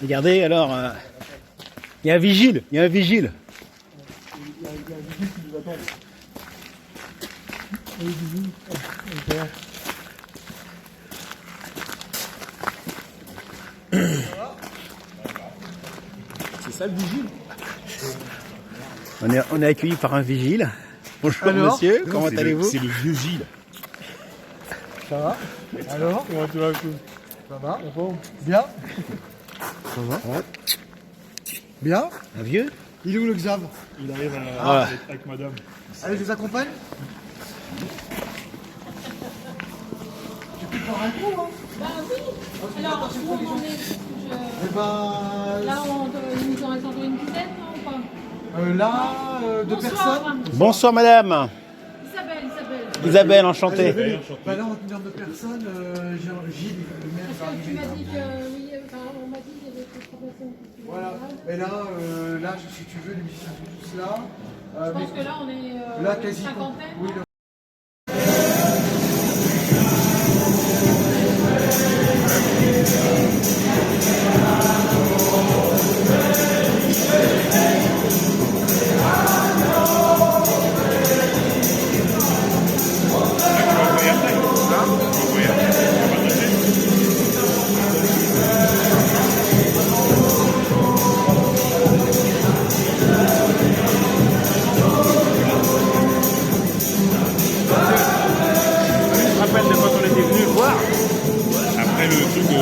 Regardez alors, il y a un vigile, il y a un vigile. Il y a un vigile qui nous attend. Oui, vigile. C'est ça le vigile. On est accueilli par un vigile. Bonjour alors, monsieur, comment allez-vous? C'est le vieux Gilles. Ça va? Alors? Comment tu vas? Ça va? Bien? Ça va? Ouais. Bien? Un vieux? Il est où le Xav? Il arrive avec madame. Allez, je vous accompagne? Tu peux prendre un coup, hein? Bah oui. Alors, où on en est? Eh ben... Là, il nous en reste encore une dizaine, non ou pas? Là, deux Bonsoir. personnes. Bonsoir madame. Isabelle, enchantée. Bah là, on va tenir deux personnes. Gilles, le maire, va Parce que tu arriver. m'as dit que, oui, on m'a dit qu'il y avait trois personnes. Voilà. Et là, si tu veux, les musiciens sont tous là. Je pense que là, on est là, quasi. cinquantaine. Oui, Après le truc de...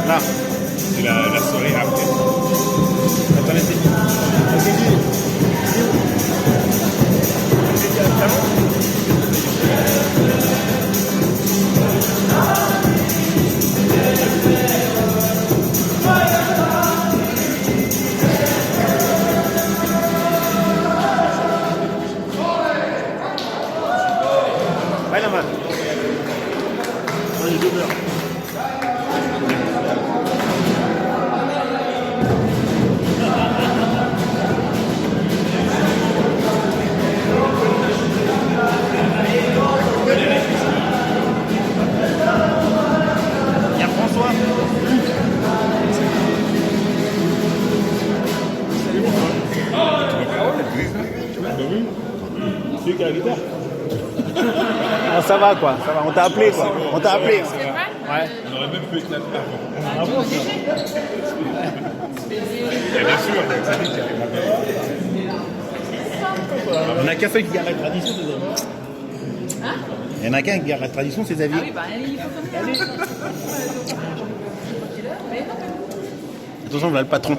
Là. C'est la soirée après. Attendez, ouais, la main. Il est 2 heures. Il y a François. Bah oui. C'est qui a la guitare? Ah, ça va quoi, ça va, on t'a appelé quoi. On t'a appelé. C'est vrai? Ouais. On aurait même pu éclater avant. Ah bon, déjà? Bien sûr, ça dit qu'il arrive On n'a qu'un seul qui garde la tradition, ses amis. Hein? Il y en a qu'un qui garde la tradition, ses avis. Ah oui, bah il faut comme ça. Attention, là le patron.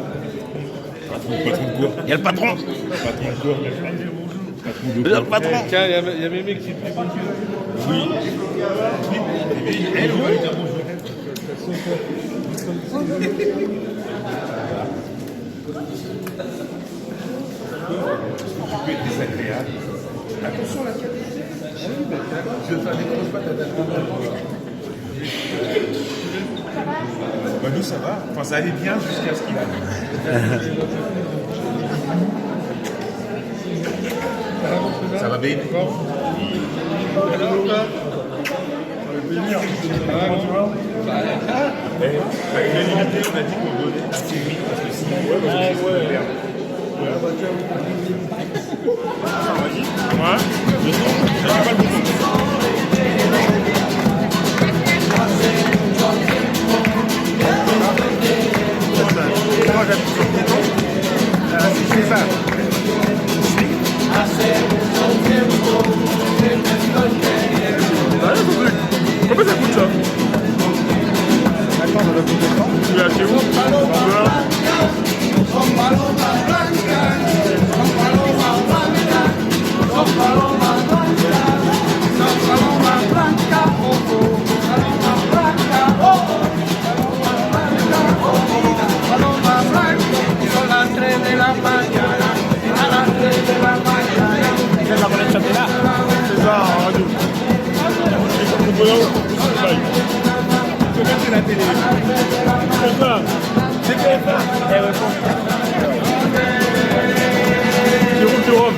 Patron de quoi? Il y a le patron. Patron de quoi? Il y a le patron. Tiens, il y a mes mecs qui disent bonjour. Oui. Elle ou elle dire bonjour? Tu peux être désagréable. Attention là. Je ne décroche pas ta date. Bah nous ça va. Enfin ça allait bien jusqu'à ce qu'il arrive. Ça va bien. Avec l'unité, on a dit qu'on donnait assez vite parce que sinon, vas-y. Moi, je sens, pas le bouton. Moi, j'appuie sur le bouton. Si je fais ça, pourquoi ça coûte ça? Attends, on va couper le temps. Tu l'as acheté où? C'est ça, en radio. C'est la télé. C'est ça. C'est TF1. Tu roules du rhum.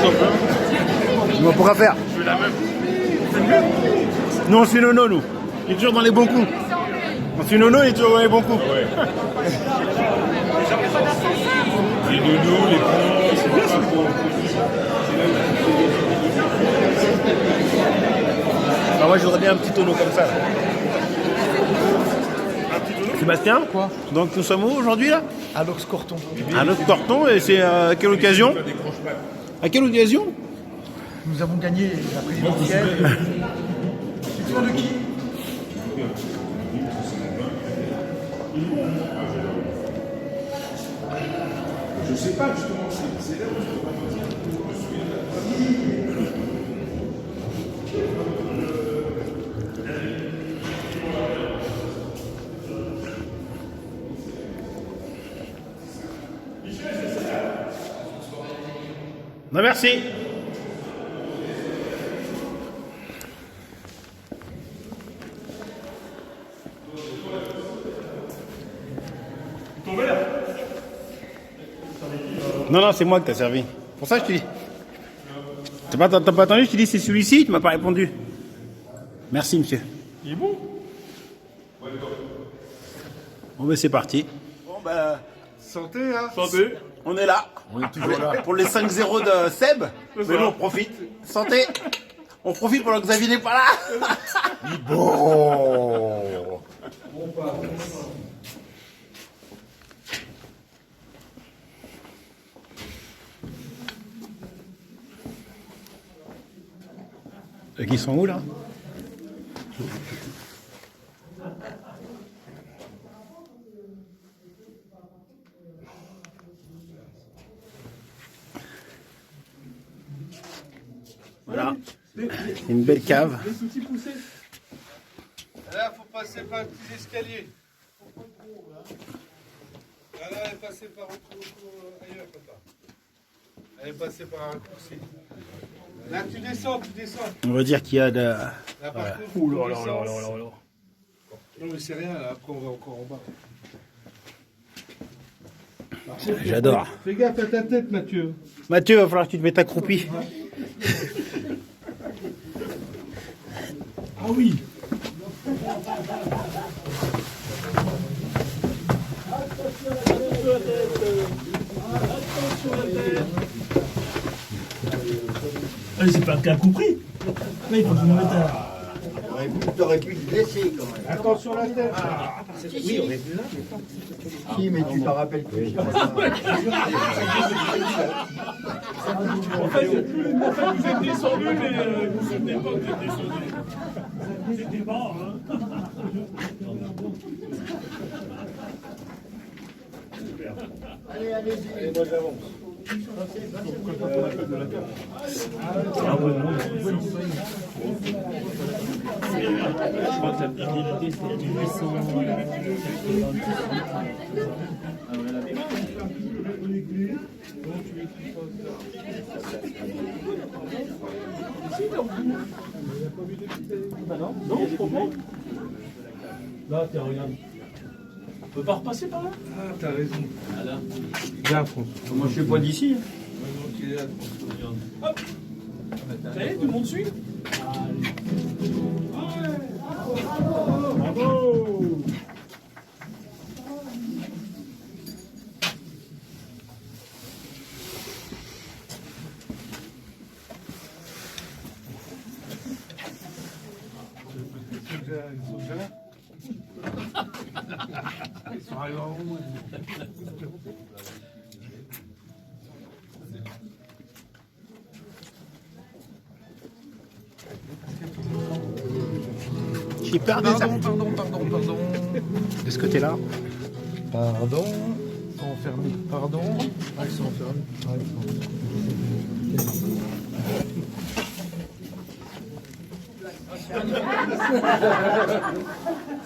ils ont peur. On pourra faire. Je fais la même. Nous, on suit Nono, nous. Il est toujours dans les bons coups. On suit Nono, il est toujours dans les bons coups. Ouais. Les nonos, les ponts, c'est bien ça. Ah, moi, je voudrais bien un petit tonneau comme ça. Là. Sébastien, Quoi? Donc nous sommes où aujourd'hui là? À l'Ox-Corton. À notre Corton, et c'est à quelle occasion? À quelle occasion? Nous avons gagné la présidentielle. C'est tour de qui? Je sais pas justement, c'est là où je peux pas me dire. Non, merci. Non, c'est moi que t'as servi. Pour ça, je te dis. T'as pas attendu, je te dis c'est celui-ci, tu m'as pas répondu. Merci, monsieur. Il est bon. Bon, ben c'est parti. Bon, ben, Santé, hein? Santé. on est là. On est toujours là. Pour les 5-0 de Seb. Mais nous, on profite. Santé. On profite pendant que Xavier n'est pas là. Bon. Et qui sont où là? Voilà. Une belle cave. Là, faut passer par un petit escalier. Là, elle est passée par ailleurs, papa. Elle est passée par un raccourci. Là, tu descends. On va dire qu'il y a de... Là, par contre, faut descendre. Non, mais c'est rien, là. Après, on va encore en bas. J'adore. Fais gaffe à ta tête, Mathieu. Mathieu, il va falloir que tu te mettes accroupi. Ah oui. C'est pas qu'un coup pris. Là, il faut que je me mette à... T'aurais pu te blesser quand même. Attention la tête. Oui, on est plus là. Si, mais tu t'en rappelles plus. En fait, vous êtes descendu, mais vous ne savez pas que vous êtes descendu. C'était mort, hein. Allez, allez-y. Moi, j'avance. Je crois que la fidélité, c'est du 800. Non, je comprends. Là, tiens, regarde. On peut pas repasser par là? Ah, t'as raison. Voilà. Viens, François. Moi, je suis pas d'ici. Hop. Ça y est, tout le monde suit? Bravo. Ils sont arrivés avant moi. J'ai perdu ça. Pardon. De ce côté-là. Pardon. Ils sont enfermés. Pardon. Ah, ils sont enfermés. Ah, ils sont enfermés.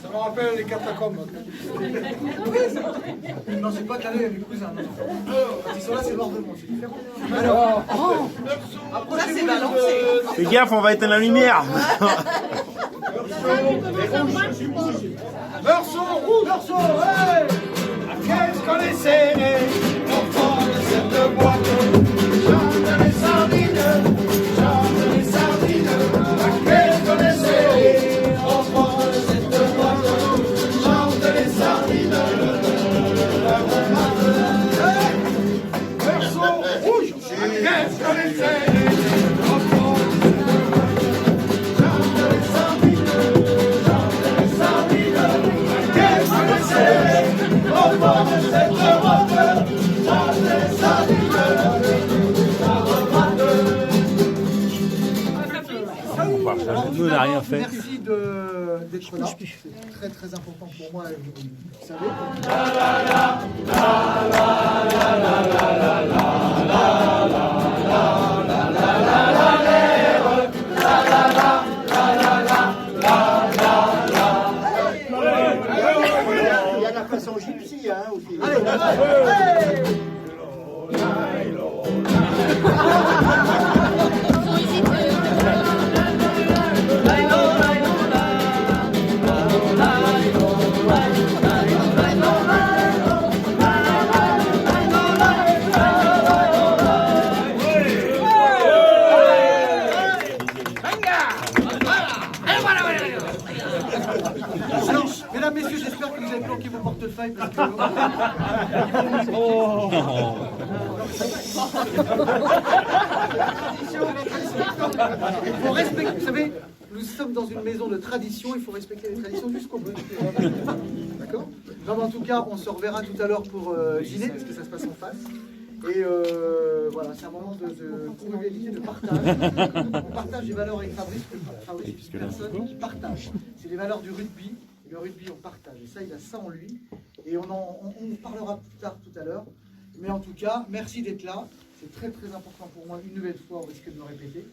Ça me rappelle les catacombes. Non, c'est pas calé, mes cousins. Alors, quand ils sont là, c'est mort de monde. C'est différent. Alors, approchez-vous. Fais gaffe, on va éteindre la lumière. Version rouge, version ouais. Qu'est-ce qu'on est serré au fond de cette boîte? Chante les sardines. Nous, on n'a rien fait. Merci d'être là. C'est très très important pour moi. Vous savez. Il y a la façon gypsy, hein, aussi. Alors, mesdames, messieurs, j'espère que vous avez planqué vos portefeuilles parce que... Il faut respecter, vous savez, nous sommes dans une maison de tradition, il faut respecter les traditions jusqu'au bout. D'accord? Donc, en tout cas, on se reverra tout à l'heure pour dîner, parce que ça se passe en face. Et voilà, c'est un moment de convivialité, de partage. On partage des valeurs avec Fabrice, Fabrice est une personne qui partage. C'est les valeurs du rugby. Et le rugby, on partage. Et ça, il a ça en lui. Et on parlera plus tard, tout à l'heure. Mais en tout cas, merci d'être là. C'est très très important pour moi. Une nouvelle fois, on risque de me répéter.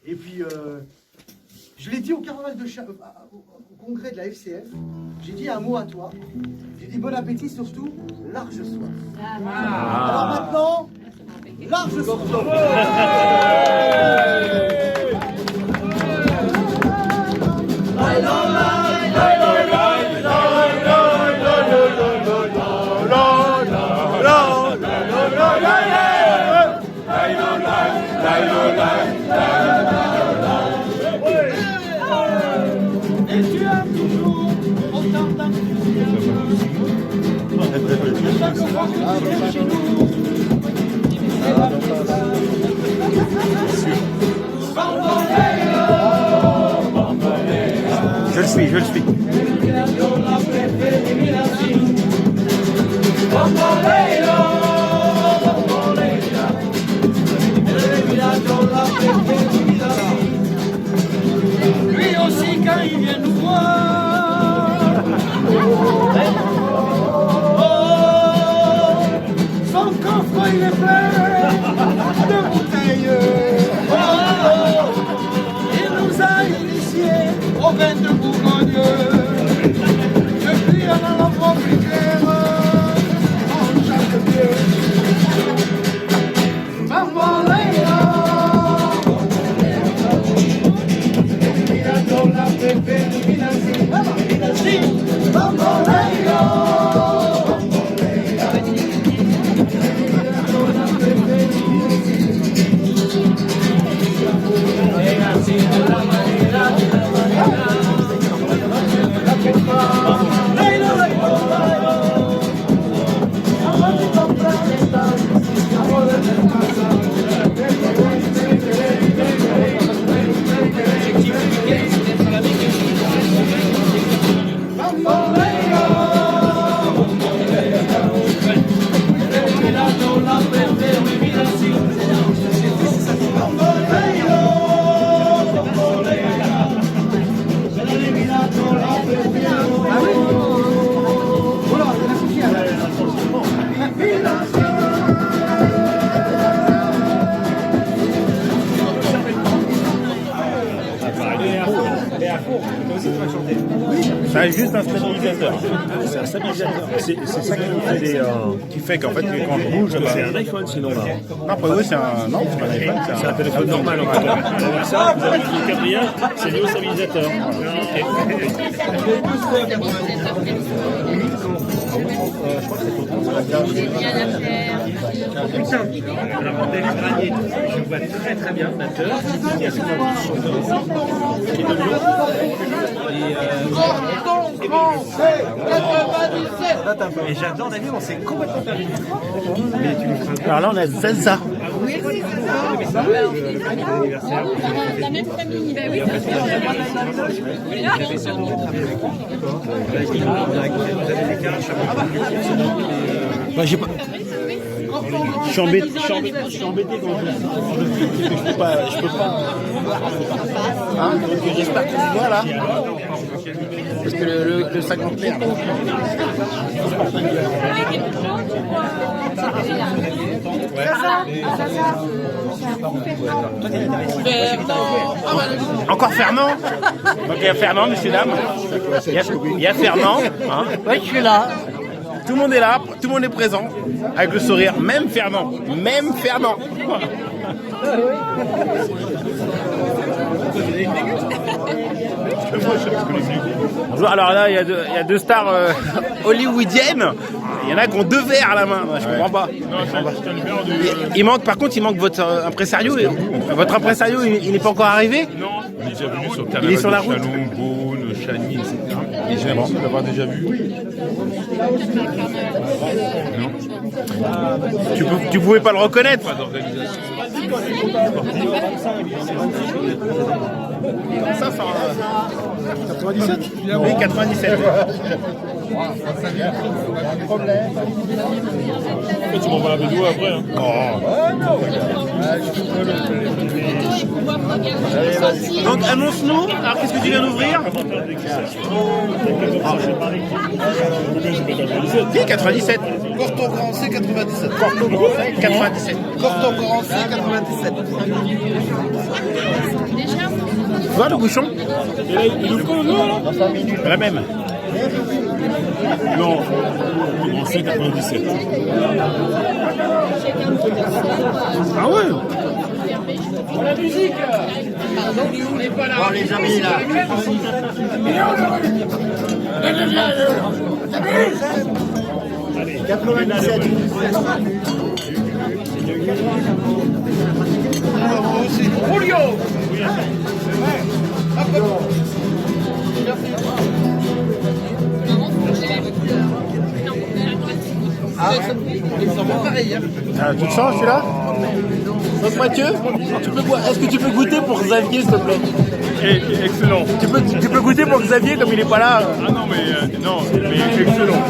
Et puis, je l'ai dit au carnaval de au congrès de la FCF. J'ai dit un mot à toi. J'ai dit bon appétit, surtout large soif. Alors maintenant, large soif. Je le suis, je le suis. Lui aussi, quand il vient nous voir, son coffre il est plein de bouteilles. Il nous a initiés au vin de Bourgogne. Depuis un an plus clair, on chante mieux. Ça juste un stabilisateur. C'est un stabilisateur. C'est ça qui fait qu'en fait, quand je bouge, c'est un iPhone sinon là. Après, oui, c'est un. Non, c'est pas un iPhone, c'est un téléphone normal en fait. Avec ça, vous avez le quatrième, c'est lié au stabilisateur. Je crois que c'est la bordelle du granier, je vois très très bien la peur qui est de Lyon. Et j'adore David, on s'est complètement perdu. Alors là on a Zelsa. La même famille. Ben oui, j'ai pas... Je suis embêté quand je peux pas. Hein, donc j'espère qu'on se voit là. Parce que le 50 perd. Encore Fernand. Donc il y a Fernand, messieurs, dames. Il y a Fernand. Hein. Oui, je suis là. Tout le monde est là, tout le monde est présent, avec le sourire, même Fernand. Bonjour, alors là, il y a deux stars hollywoodiennes. Il y en a qui ont 2 verres à la main. Je comprends pas. Il manque, par contre, il manque votre impresario. Votre impresario, il n'est pas encore arrivé? Non, il est déjà venu sur le Il est sur la route. Chalon, Beaune, Chagny, etc. Et j'ai l'impression de l'avoir déjà vu. Non. Tu pouvais pas le reconnaître. Pas d'organisation. Ça, 97 Oui, 97. Tu m'envoies la vidéo après. Hein. Donc annonce-nous, alors qu'est-ce que tu viens d'ouvrir? Oui, 97. Corton Grand C 97. Corto Grand 97. Corton Grand C 97. Tu vois le bouchon? Il ouvre quand là? La même. Non, en 97. Ah ouais? Bon, les amis, là. 97. Tu le sens celui-là? Donc Mathieu, est-ce que tu peux goûter pour Xavier s'il te plaît? Excellent. Tu peux goûter pour Xavier comme il n'est pas là? Ah non, mais excellent.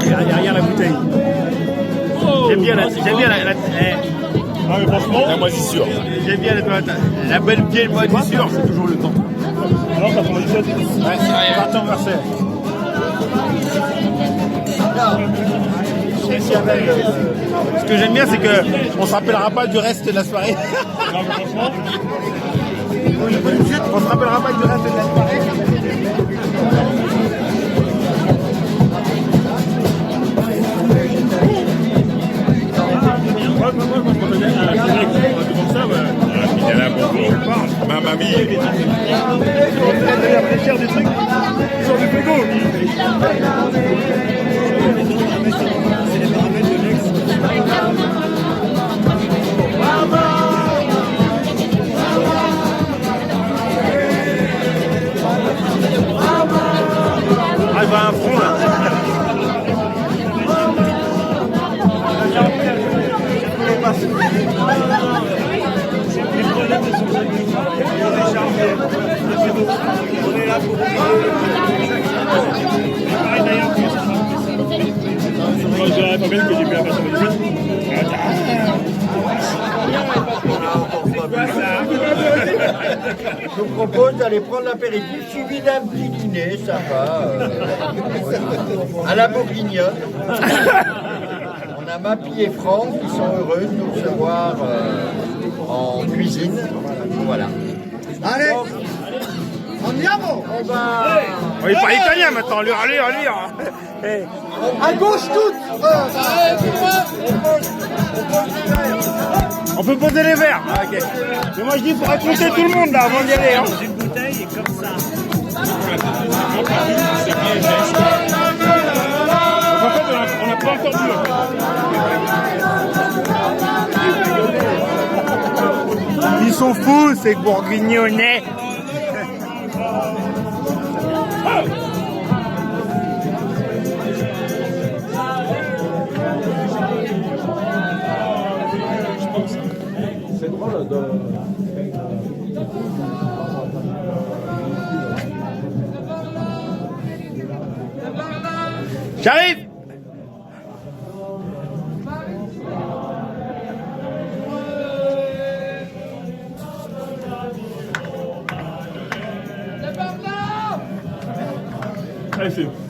Regarde la bouteille. J'aime bien la Ah, mais franchement, la moisissure. J'aime bien la belle vieille moisissure, c'est toujours le temps. alors t'as ton épisode. Ouais, partant Marseille. Ce que j'aime bien, c'est qu'on se rappellera pas du reste de la soirée. Non, mais franchement, On se rappellera pas du reste de la soirée. moi, je me connais un direct comme ça, il est là, on parle. Ma mamie. Très cher des trucs. Sur du frigo. Ah, il va à un front là. On est là pour. Moi, je dirais pas même que j'ai pu la passer au Je vous propose d'aller prendre l'apéritif suivi d'un petit dîner, ça va. À la Bourguignonne. On a Mappy et Franck qui sont heureux de nous recevoir en cuisine. Voilà. Allez, andiamo. On va... Oh, il parle italien maintenant, allez. À gauche toutes. On peut poser les verres. Ah, ok. Mais moi je dis il faut raconter tout le monde là avant d'y aller. Hein. Une bouteille comme ça. Donc, en fait, on n'a pas encore bu. sont fous, ces bourguignonnais. C'est drôle de... J'arrive.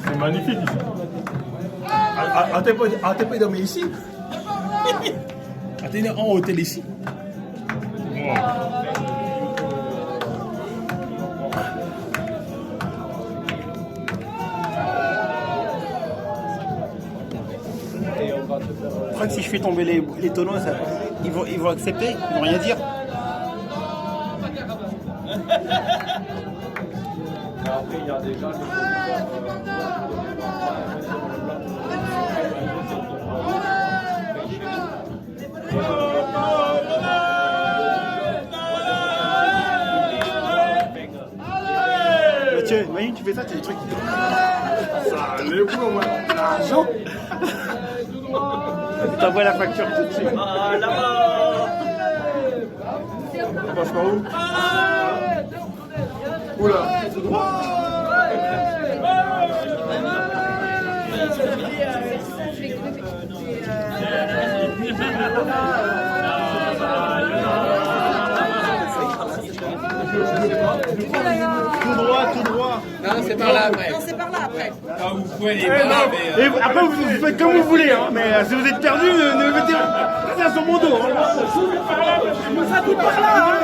C'est magnifique ici. t'es pas dormi ici? T'es en hôtel ici? Je crois que si je fais tomber les tonneaux, ils vont accepter, ils vont rien dire. Après, il y a des gens Mathieu, imagine, tu fais ça, tu as des trucs qui... Ça allait pour moi. L'argent. Tu t'envoies la facture tout de suite. Ah, là-bas. On passe par où? Oula. Tout droit, tout droit. Non, c'est par là après. Non, c'est par là après. Ah, vous pouvez les braver. Et après, vous faites comme vous voulez, hein. Mais si vous êtes perdu, ne mettez pas sur mon dos. Ça dit par là, hein.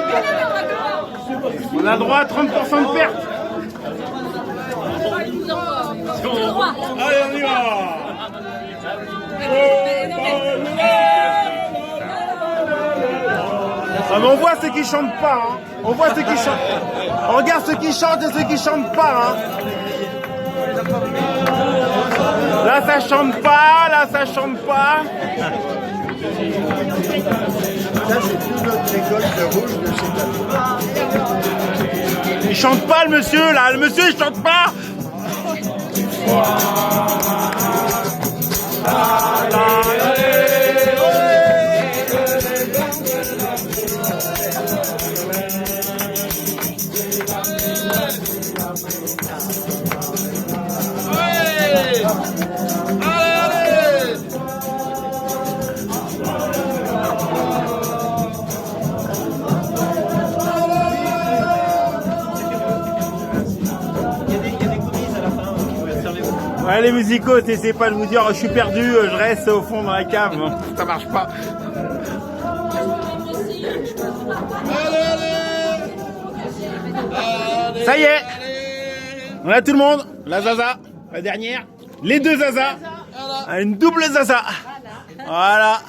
On a droit à 30% de perte. Allez, on y va. Ah, mais on voit ceux qui chantent pas, hein. On voit ceux qui chantent. On regarde ceux qui chantent et ceux qui chantent pas, hein. Là ça chante pas, là ça chante pas. Ça, c'est toute notre école de rouge de cette année. Il chante pas le monsieur là, le monsieur il chante pas. Ouais, les musicos, n'essayez pas de vous dire je suis perdu, je reste au fond dans la cave. Ça marche pas. Ça y est, on a tout le monde. La Zaza, la dernière. Les deux Zaza. Une double Zaza. Voilà.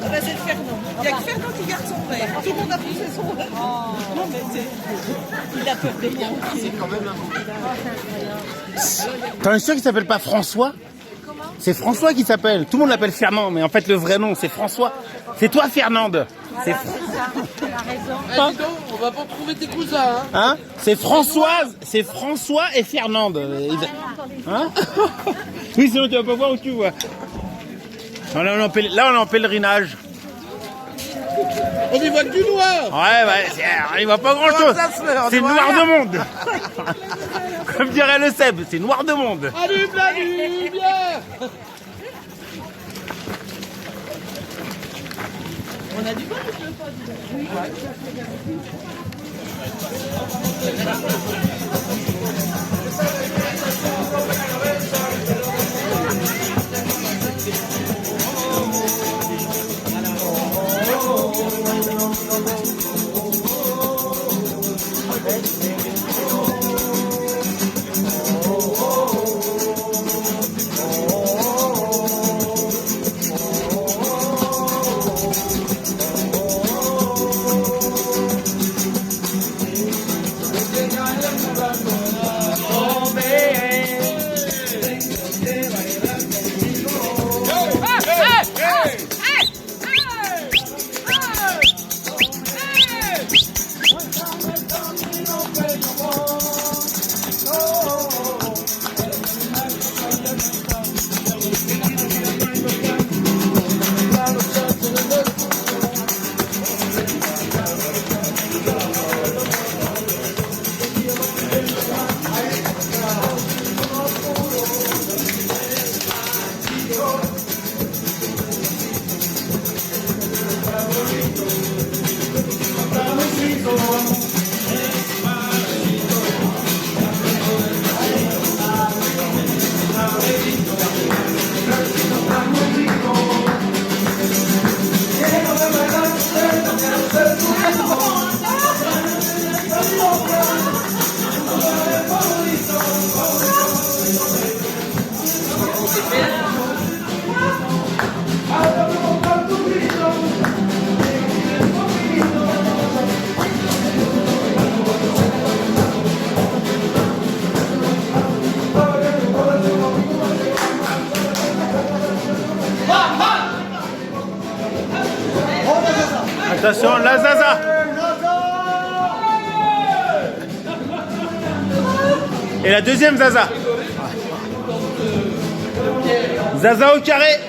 Ah bah c'est le Fernand. Il n'y a que Fernand qui garde son verre. Tout le monde a poussé son verre. Non mais il a peur de moi aussi. C'est quand même un T'en es sûr qu'il s'appelle pas François? C'est François qui s'appelle. Tout le monde l'appelle Fernand, mais en fait le vrai nom c'est François. C'est toi Fernande. C'est Dis donc, on va pas retrouver tes cousins, hein? C'est Françoise, c'est François et Fernande. Hein? Oui, sinon tu vas pas voir où tu vois. Là on est en pèlerinage. On y voit que du noir. Ouais, il voit pas grand chose. C'est noir de monde. Comme dirait le Seb, c'est noir de monde. Allume la lumière. On a du mal ou pas? Attention, la Zaza. Et la deuxième Zaza. Zaza au carré.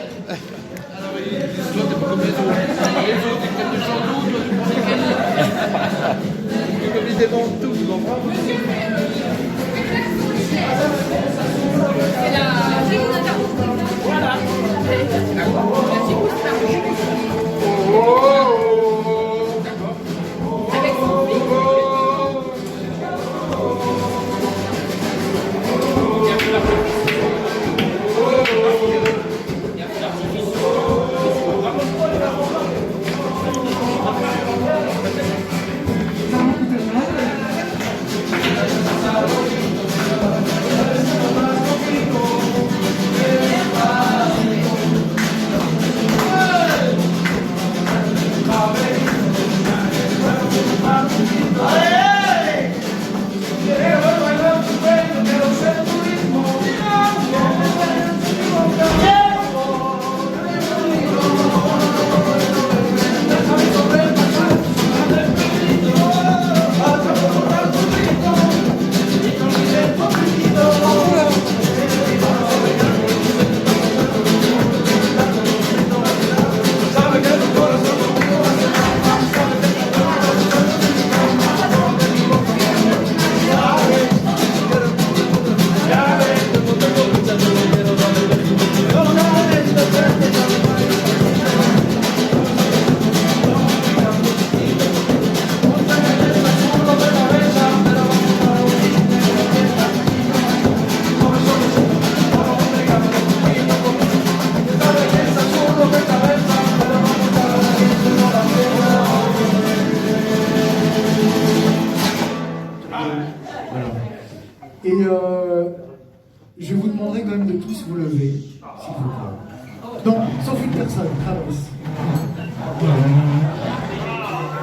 Et je vous demanderai quand même de tous vous lever, s'il vous plaît. Non, sauf une personne, Fabrice.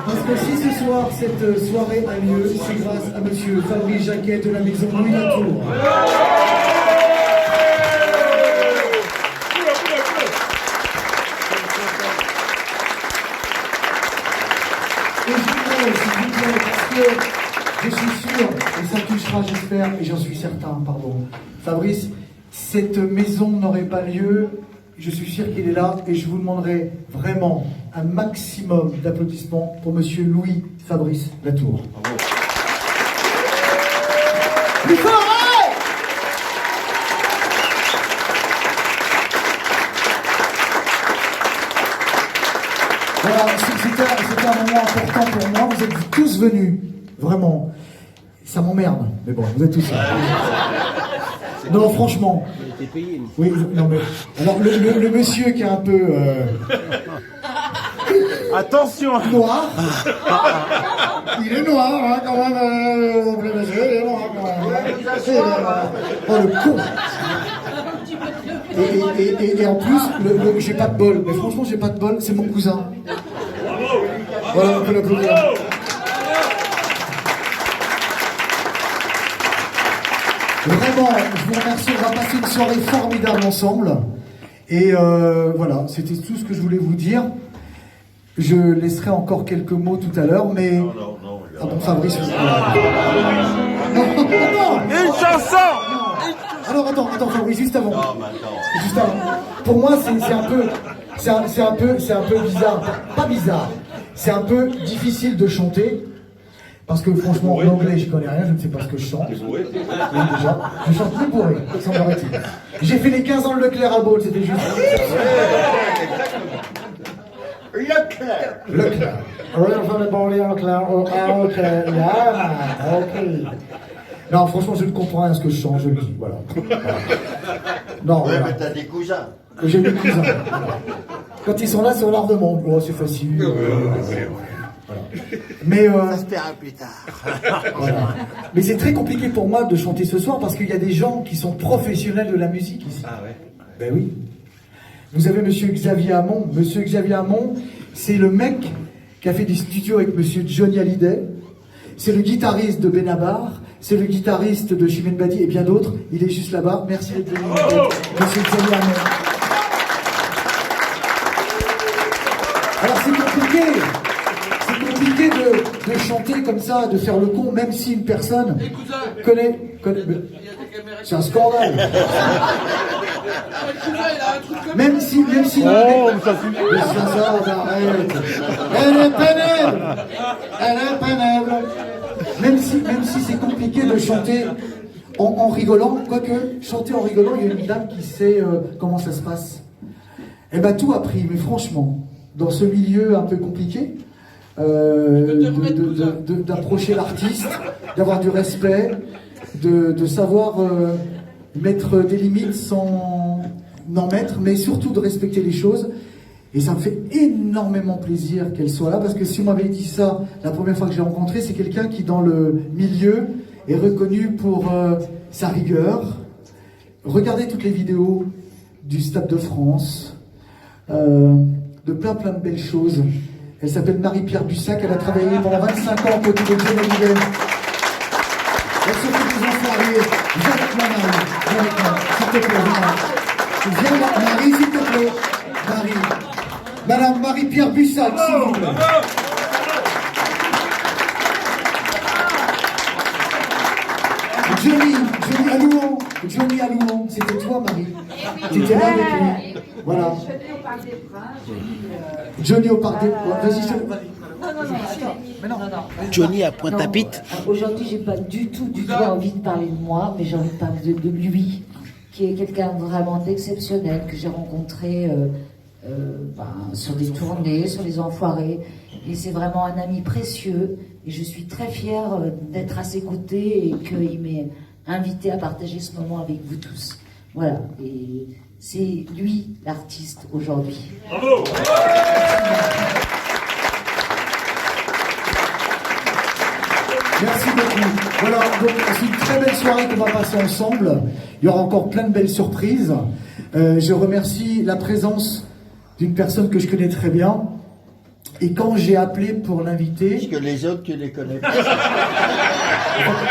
Parce que si ce soir, cette soirée a lieu, c'est grâce à monsieur Fabrice Jacquet de la maison Louis Latour. Et je voudrais, s'il vous plaît, parce que je suis sûr, et ça touchera, j'espère, et j'en suis certain, pardon. Fabrice, cette maison n'aurait pas lieu, je suis sûr qu'il est là, et je vous demanderai vraiment un maximum d'applaudissements pour monsieur Louis Fabrice Latour. Bravo. Plus fort, ouais! Voilà, c'était un moment important pour moi, vous êtes tous venus, vraiment. Ça m'emmerde, mais bon, vous êtes tous là. Non, franchement. Oui, non mais. Alors, le monsieur qui est un peu. Attention. Noir. Il est noir, hein, quand même. Le monsieur, il est noir, quand même. Oh, le con. Et en plus, j'ai pas de bol. Mais franchement, j'ai pas de bol, c'est mon cousin. Voilà, on peut l'applaudir. Vraiment, je vous remercie, on va passer une soirée formidable ensemble. Et voilà, c'était tout ce que je voulais vous dire. Je laisserai encore quelques mots tout à l'heure, mais... Non. Ah bon, Fabrice... Non. Une chanson. Alors, attends, Fabrice, juste avant. Juste avant. Pour moi, c'est un peu bizarre. Pas bizarre. C'est un peu difficile de chanter. Parce que franchement, en anglais, je connais rien, je ne sais pas ce que je chante. Oui, déjà. Je chante plus bourré, semblerait-il. J'ai fait les 15 ans de Leclerc à Baule, c'était juste. Leclerc. Non, franchement, je ne comprends rien à ce que je chante, je le dis, voilà. Non, ouais, voilà. mais t'as des cousins. J'ai des cousins. Voilà. Quand ils sont là, c'est au l'art de monde. Oh, c'est facile. Voilà. Mais ça se paiera plus tard. Voilà. Mais c'est très compliqué pour moi de chanter ce soir parce qu'il y a des gens qui sont professionnels de la musique ici. Ah ouais. Ben oui. Vous avez monsieur Xavier Hamon. Monsieur Xavier Hamon, c'est le mec qui a fait des studios avec monsieur Johnny Hallyday. C'est le guitariste de Benabar. C'est le guitariste de Chimène Badi et bien d'autres. Il est juste là-bas. Merci d'être venu, monsieur Xavier Hamon. Alors c'est compliqué. de chanter comme ça, de faire le con, même si une personne connaît. C'est un scandale. Même si. Oh, ça suffit. Mais ça, arrête. Elle est pénible. Elle est pénible. Même si c'est compliqué de chanter en rigolant, quoique chanter en rigolant, il y a une dame qui sait comment ça se passe. Elle m'a tout appris, mais franchement, dans ce milieu un peu compliqué, d'approcher l'artiste, d'avoir du respect, de savoir mettre des limites sans en mettre, mais surtout de respecter les choses. Et ça me fait énormément plaisir qu'elle soit là, parce que si on m'avait dit ça la première fois que je l'ai rencontrée, c'est quelqu'un qui, dans le milieu, est reconnu pour sa rigueur. Regardez toutes les vidéos du Stade de France, de plein de belles choses. Elle s'appelle Marie-Pierre Bussac, elle a travaillé pendant 25 ans à côté de John Hallyday. Elle s'occupe des enfoirés. Viens avec moi, Marie. Viens avec moi, s'il te plaît, viens. Viens, Marie, s'il te plaît. Marie. Madame Marie-Pierre Bussac, s'il vous plaît. Johnny à Louan, c'était toi, Marie. Tu étais là avec lui. Voilà. Johnny au Parc des Princes. Vas-y, je te. Non. Johnny à Pointe-à-Pitre. Aujourd'hui, j'ai pas du tout envie de parler de moi, mais j'ai envie de parler de lui, qui est quelqu'un vraiment d'exceptionnel que j'ai rencontré sur des tournées, sur les Enfoirés. Et c'est vraiment un ami précieux. Et je suis très fière d'être à ses côtés et qu'il m'ait invité à partager ce moment avec vous tous. Voilà. Et c'est lui l'artiste aujourd'hui. Bravo. Merci beaucoup. Voilà, donc c'est une très belle soirée qu'on va passer ensemble. Il y aura encore plein de belles surprises. Je remercie la présence d'une personne que je connais très bien. Et quand j'ai appelé pour l'inviter... Parce que les autres, tu les connais pas.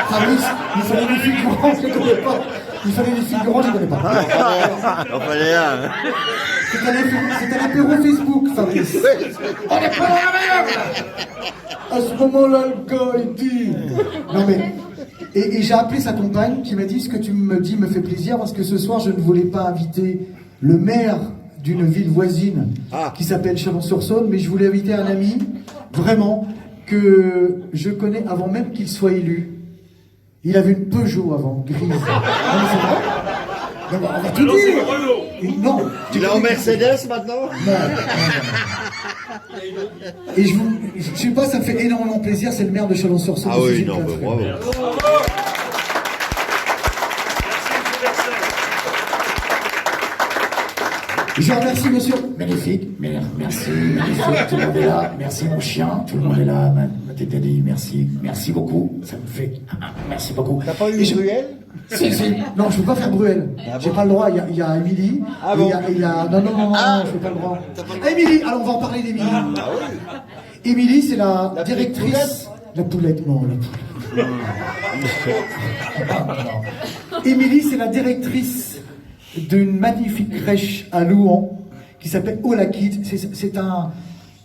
Fabrice, il fallait des figurants, je ne connais pas. Il fallait des figurants, je ne connais pas. On fallait un. C'est un apéro Facebook, Fabrice. On n'est pas dans la meilleure. À ce moment-là, le gars, il dit... Non mais... Et j'ai appelé sa compagne qui m'a dit, ce que tu me dis me fait plaisir, parce que ce soir, je ne voulais pas inviter le maire d'une ville voisine qui s'appelle Chalon-sur-Saône, mais je voulais inviter un ami, vraiment, que je connais avant même qu'il soit élu. Il avait une Peugeot avant, grise. Non, mais c'est vrai. Non, on va tout dire. Non. Tu l'as en Mercedes maintenant? Non. Et je sais pas, ça me fait énormément plaisir, c'est le maire de Chalon-sur-Saône. Ah oui, non, mais bravo. Je remercie monsieur. Magnifique, merci, magnifique, tout le monde est là, merci mon chien, tout le monde est là, ma tête dit merci beaucoup, ça me fait, merci beaucoup. T'as pas eu Bruel? Si, non, je peux pas faire Bruel, j'ai pas le droit, il y a Émilie, non, je fais pas le droit. Émilie, alors on va en parler d'Émilie. Émilie, c'est la directrice, la poulette, non, la poulette. Émilie, c'est la directrice d'une magnifique crèche à Louan qui s'appelle Ola Kids. C'est un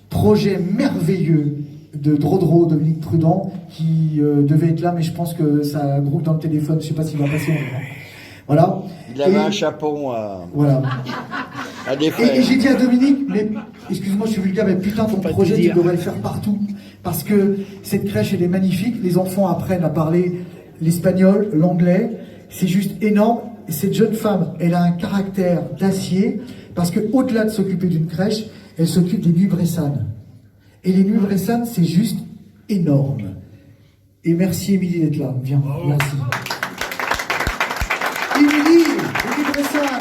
projet merveilleux de Drodro, Dominique Prudent, qui devait être là, mais je pense que ça groupe dans le téléphone, je sais pas s'il va passer. Voilà. Il avait un chapon à... Voilà. À défaire. Et j'ai dit à Dominique, mais excuse-moi, je suis vulgaire, mais putain, ton projet, tu devrais le faire partout. Parce que cette crèche, elle est magnifique. Les enfants apprennent à parler l'espagnol, l'anglais. C'est juste énorme. Et cette jeune femme, elle a un caractère d'acier, parce qu'au-delà de s'occuper d'une crèche, elle s'occupe des nuits bressanes. Et les nuits bressanes, c'est juste énorme. Et merci Émilie d'être là. Viens, merci. Émilie, les nuits bressanes.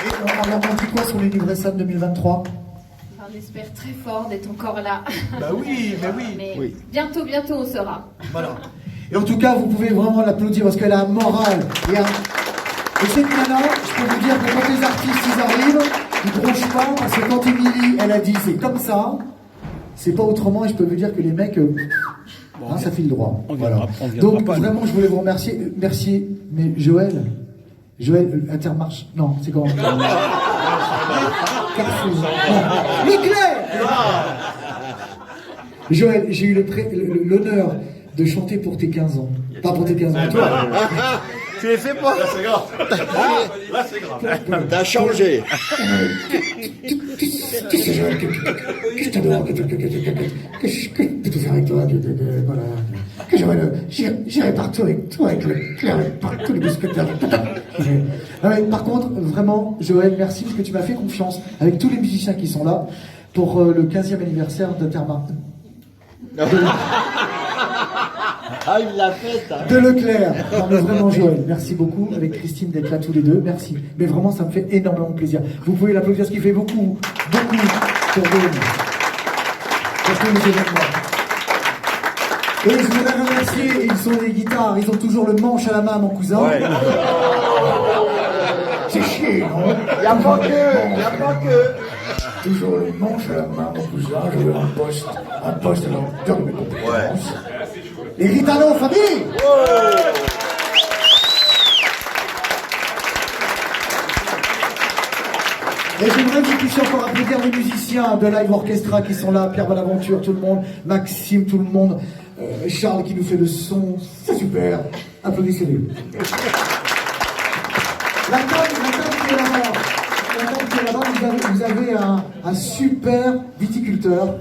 Et on dit quoi sur les nuits bressanes 2023 ? On espère très fort d'être encore là. Bah oui, bah oui. Mais oui. bientôt on sera. Voilà. Et en tout cas, vous pouvez vraiment l'applaudir parce qu'elle a un moral. Et cette nana, je peux vous dire que quand les artistes ils arrivent, ils bronchent pas parce que quand Émilie, elle a dit c'est comme ça, c'est pas autrement. Et je peux vous dire que les mecs, ça file droit. Voilà. Donc vraiment, je voulais vous remercier. Merci. Mais Joël, Intermarché. Non, c'est comment Carrefour. Leclerc. Joël, j'ai eu l'honneur de chanter pour tes 15 ans. Pas pour tes 15 ans, toi. Tu les fais pas. Là, c'est grave. Là, c'est grave. T'as changé. Tu sais, Joël, que je t'adore, que je peux tout faire avec toi, voilà. Que j'irai partout avec toi, avec le clair, partout les biscuiteurs. Par contre, vraiment, Joël, merci parce que tu m'as fait confiance avec tous les musiciens qui sont là pour le 15e anniversaire d'Intermarché. Ah, il l'a fait, hein. De Leclerc. Non, mais vraiment, Joël, merci beaucoup avec Christine d'être là tous les deux. Merci. Mais vraiment, ça me fait énormément plaisir. Vous pouvez l'applaudir, ce qui fait beaucoup pour tous les événements. Et je voudrais remercier, ils sont des guitares, ils ont toujours le manche à la main, mon cousin. Ouais. C'est chier, non? Il n'y a pas que. Toujours le manche à la main, mon cousin. Je veux un poste dans mes compétences. Les Ritano, famille! Et j'aimerais que vous puissiez encore applaudir les musiciens de Live Orchestra qui sont là, Pierre Bonaventure, tout le monde, Maxime, tout le monde, Charles qui nous fait le son, c'est super. Applaudissez-les. La table qui est là-bas, vous avez un super viticulteur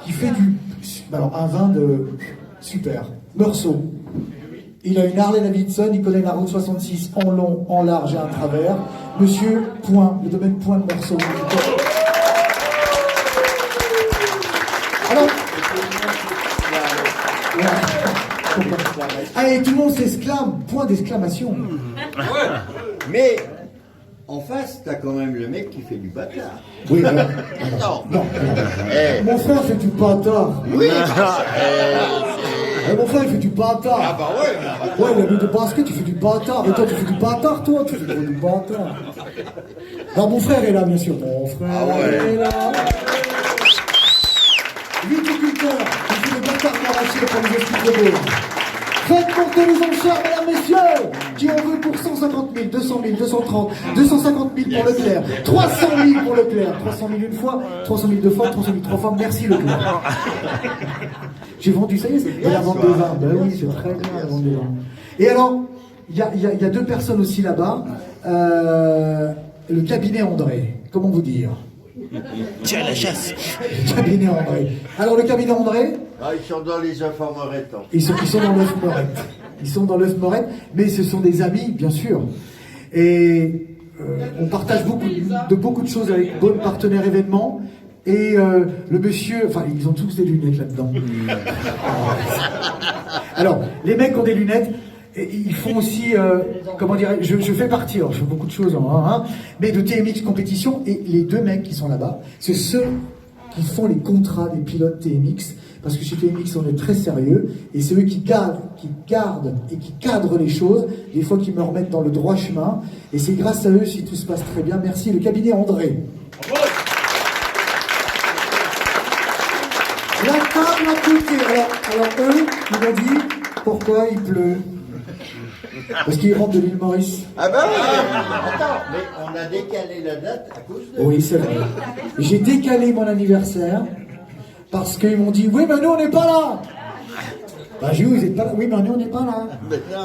qui fait un vin de super, Meursault. Il a une Harley Davidson, il connaît la route 66 en long, en large et en travers. Monsieur Point, le domaine Point de Meursault. Alors, allez, tout le monde s'exclame, point d'exclamation. Mais en face, t'as quand même le mec qui fait du bâtard. Oui, non. Mon frère fait du bâtard. Oui. Mon frère il fait du bâtard. Ah bah ouais. Ouais, il a mis de basket, tu fais du bâtard. Et toi, tu fais du bâtard, toi, tu fais du bâtard. Alors, mon frère est là, bien sûr. Mon frère est là. Viticulteur, il fait le bâtard arraché pour les esprits de beau. Faites monter les enchères, mesdames, messieurs, qui en veut pour 150 000, 200 000, 230, 250 000 pour Leclerc, 300 000 pour Leclerc, 300 000 une fois, 300 000 deux fois, 300 000 trois fois, merci Leclerc. J'ai vendu, ça y est, c'est la vente de vin. Ben oui, c'est très bien la vente de vin. Et alors, il y a deux personnes aussi là-bas, le cabinet André, comment vous dire? Tiens, la chasse. Le cabinet André. Alors le cabinet André, Ils sont dans les informerettes. Ils sont dans l'œuf Morette. Ils sont dans l'œuf Morette, mais ce sont des amis, bien sûr. Et on partage beaucoup de choses avec Bonne Partenaire Événements. Et le monsieur, enfin, ils ont tous des lunettes là-dedans. Alors, les mecs ont des lunettes. Et ils font aussi, comment dire, je fais partie, alors je fais beaucoup de choses, mais de TMX Compétition, et les deux mecs qui sont là-bas, c'est ceux qui font les contrats des pilotes TMX, parce que chez TMX on est très sérieux, et c'est eux qui gardent et qui cadrent les choses, des fois qui me remettent dans le droit chemin, et c'est grâce à eux si tout se passe très bien. Merci, le cabinet André. La table à côté, alors eux, ils m'ont dit, pourquoi il pleut? Parce qu'ils rentrent de l'île Maurice. Ah bah oui. Attends, mais on a décalé la date à cause de... Oui, c'est vrai. J'ai décalé mon anniversaire parce qu'ils m'ont dit, oui, mais nous, on n'est pas là. Bah, j'ai dit, vous n'êtes pas là. Oui, mais nous, on n'est pas là.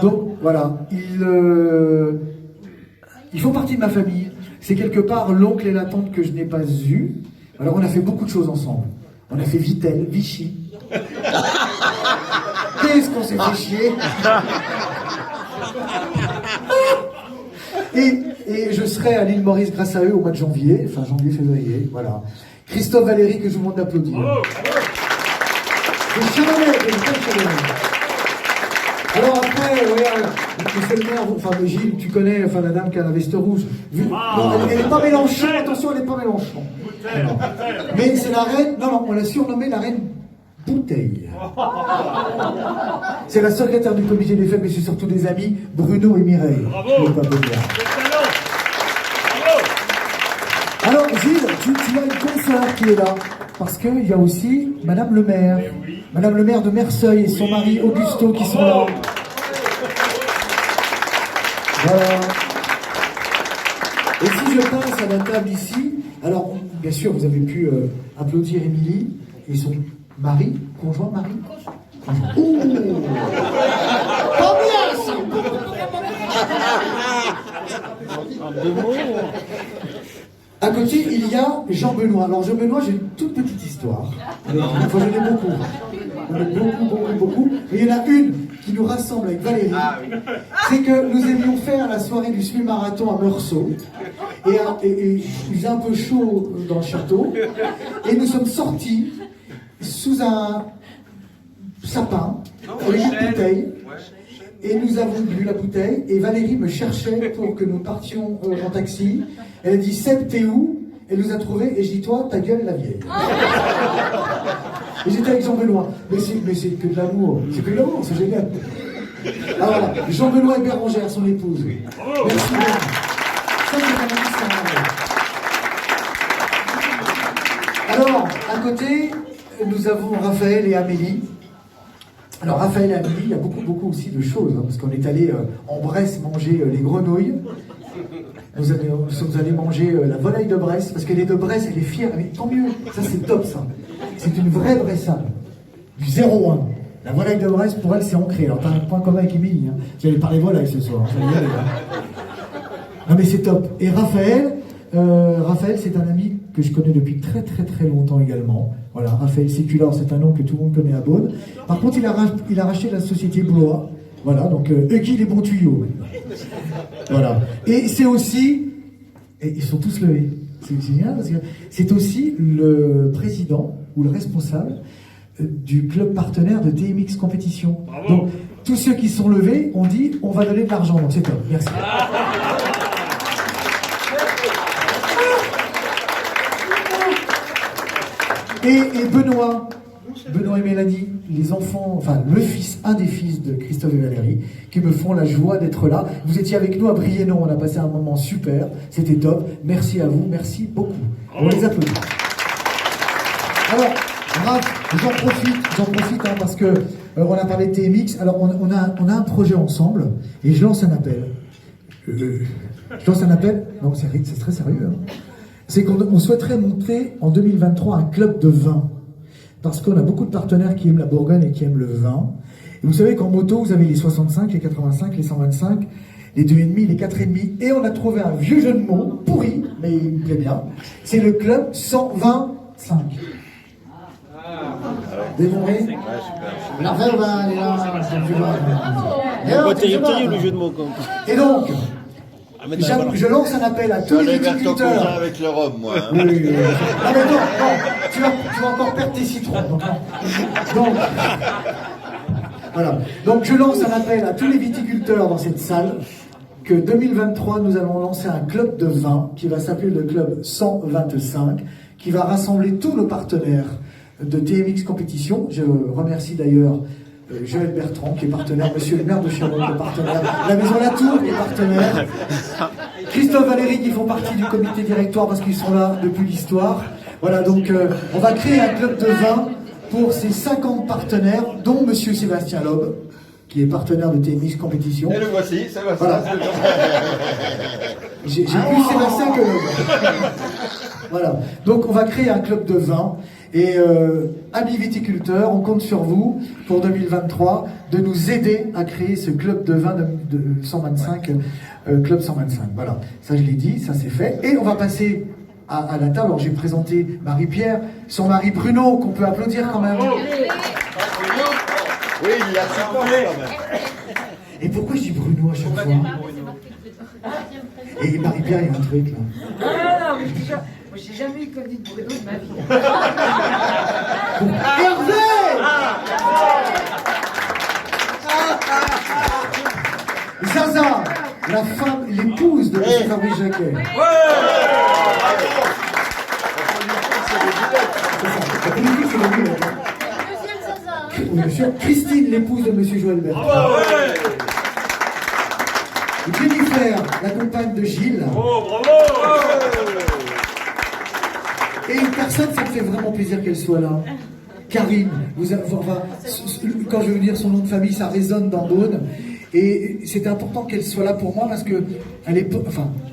Donc, voilà. Ils font partie de ma famille. C'est quelque part l'oncle et la tante que je n'ai pas eu. Alors, on a fait beaucoup de choses ensemble. On a fait Vitel, Vichy. Qu'est-ce qu'on s'est fait chier. Et je serai à l'île Maurice grâce à eux au mois de janvier, enfin janvier-février, voilà. Christophe Valéry, que je vous demande d'applaudir. C'est Chalamet, alors après, regarde, monsieur le maire, enfin Gilles, tu connais, enfin la dame qui a la veste rouge. Elle n'est pas Mélenchon, attention, elle n'est pas Mélenchon. Mais c'est la reine, non, on l'a surnommée la reine Bouteille. C'est la secrétaire du comité des fêtes, mais c'est surtout des amis, Bruno et Mireille. Bravo. Alors Gilles, tu as une consoeur qui est là, parce qu'il y a aussi Madame le maire. Madame le maire de Merceuil et son mari Augusto qui sont là. Voilà. Et si je passe à la table ici, alors bien sûr, vous avez pu applaudir Émilie et son mari, conjoint mari. Ouh, pas bien ça. En 2 mots. À côté, il y a Jean-Benoît. Alors Jean-Benoît, j'ai une toute petite histoire. Enfin, j'en ai beaucoup. J'en ai beaucoup. Mais il y en a une qui nous rassemble avec Valérie. C'est que nous aimions faire la soirée du semi-marathon à Meursault. Et il faisait un peu chaud dans le château. Et nous sommes sortis sous un sapin avec une bouteille. Et nous avons bu la bouteille, et Valérie me cherchait pour que nous partions en taxi. Elle a dit, Seb, t'es où? Elle nous a trouvés, et je dis, toi, ta gueule, la vieille. Et j'étais avec Jean-Benoît. Mais c'est que de l'amour. C'est que de l'amour, c'est génial. Alors voilà, Jean-Benoît et Bérangère, son épouse. Merci bien. Ça, c'est un ami. Alors, à côté, nous avons Raphaël et Amélie. Alors Raphaël et Amélie, il y a beaucoup aussi de choses, hein, parce qu'on est allé en Bresse manger les grenouilles. Nous sommes allés manger la volaille de Bresse, parce qu'elle est de Bresse, elle est fière. Mais tant mieux, ça c'est top ça. C'est une vraie Bressane, du 0-1. La volaille de Bresse, pour elle, c'est ancré. Alors t'as un point commun avec Émilie, hein. Vous allez parler volaille ce soir. Non mais c'est top. Et Raphaël, c'est un ami que je connais depuis très longtemps également. Voilà, Raphaël Sécular, c'est un nom que tout le monde connaît à Beaune. Par contre, il a racheté la société Blois. Voilà, donc Huggy les bons tuyaux. Voilà. Et c'est aussi, et ils sont tous levés. C'est génial parce que c'est aussi le président ou le responsable du club partenaire de TMX Compétition. Bravo. Donc, tous ceux qui sont levés ont dit on va donner de l'argent. Donc c'est top. Merci. Et Benoît et Mélanie, les enfants, enfin un des fils de Christophe et Valérie, qui me font la joie d'être là. Vous étiez avec nous à Briennon, on a passé un moment super, c'était top. Merci à vous, merci beaucoup. On les applaudit. Alors, Raph, j'en profite hein, parce que on a parlé de TMX. Alors, on a un projet ensemble et je lance un appel. Non, c'est très sérieux. Hein. C'est qu'on souhaiterait monter en 2023 un club de vin. Parce qu'on a beaucoup de partenaires qui aiment la Bourgogne et qui aiment le vin. Et vous savez qu'en moto, vous avez les 65, les 85, les 125, les 2,5, les 4,5. Et on a trouvé un vieux jeu de mots, pourri, mais il me plaît bien. C'est le club 125. Dévoré. La vraie va, elle est là. Terrible le jeu de mots. Et donc... Je lance un appel à tous les viticulteurs. Avec le rhum, moi. Hein. Oui. Non, mais non, tu vas encore perdre tes citrons. Donc, voilà. Donc, je lance un appel à tous les viticulteurs dans cette salle que 2023, nous allons lancer un club de vin qui va s'appeler le club 125, qui va rassembler tous nos partenaires de TMX Compétition. Je remercie d'ailleurs Joël Bertrand, qui est partenaire, monsieur le maire de Chalon, qui est partenaire, la maison Latour, qui est partenaire, Christophe Valéry, qui font partie du comité directoire parce qu'ils sont là depuis l'histoire. Voilà, donc on va créer un club de vin pour ces 50 partenaires, dont monsieur Sébastien Loeb, qui est partenaire de TMX Compétition. Et le voici, Sébastien. Voilà. J'ai plus Sébastien que Loeb. Voilà, donc on va créer un club de vin. Et amis viticulteurs, on compte sur vous pour 2023 de nous aider à créer ce club de vin de 125, club 125. Voilà, ça je l'ai dit, ça c'est fait. Et on va passer à la table. Alors j'ai présenté Marie-Pierre, son mari Bruno, qu'on peut applaudir quand même. Oui, il l'a supporté quand même. Et pourquoi je dis Bruno à chaque fois? Et Marie-Pierre, il y a un truc là. Ah, mais déjà, moi j'ai jamais eu connu de Bruno de ma vie. Hervé! Zaza, la femme, l'épouse de M. Fabrice Jacquet. Christine, l'épouse de M. Joël Bertrand. Jennifer, la compagne de Gilles. Oh, bravo! Et une personne, ça me fait vraiment plaisir qu'elle soit là. Karine, quand je vais vous dire son nom de famille, ça résonne dans Beaune. Et c'était important qu'elle soit là pour moi parce que,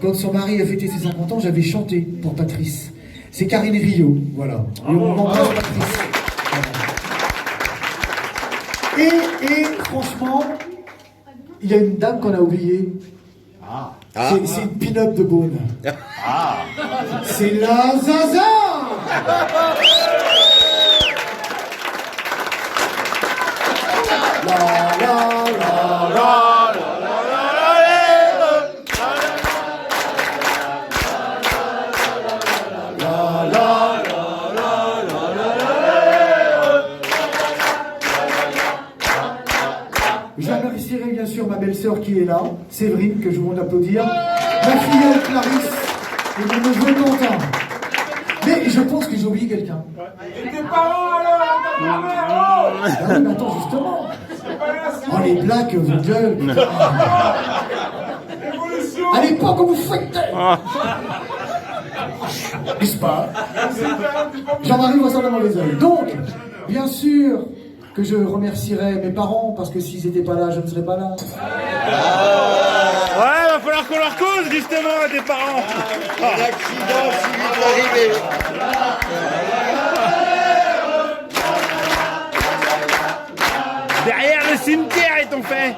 quand son mari a fêté ses 50 ans, j'avais chanté pour Patrice. C'est Karine Rio, voilà. Et on m'embrasse Patrice. Et franchement, il y a une dame qu'on a oubliée. C'est une pin-up de Beaune. C'est la Zaza. La la la la. Je remercierai bien sûr ma belle-sœur qui est là, Séverine, que je vous applaudir, ma filleule Clarisse et mon neveu Quentin. Mais je pense que j'ai oublié quelqu'un. Et tes parents alors? Ah oui, mais attends, justement. Oh, les blagues, vos gueules. À l'époque, on vous fouettait. N'est-ce pas? Jean-Marie voit ça dans les oeil. Donc, bien sûr que je remercierai mes parents, parce que s'ils n'étaient pas là, je ne serais pas là. Ouais, va falloir qu'on leur cause justement à tes parents. L'accident suivi de l'arrivée. Derrière le cimetière, ils t'ont fait.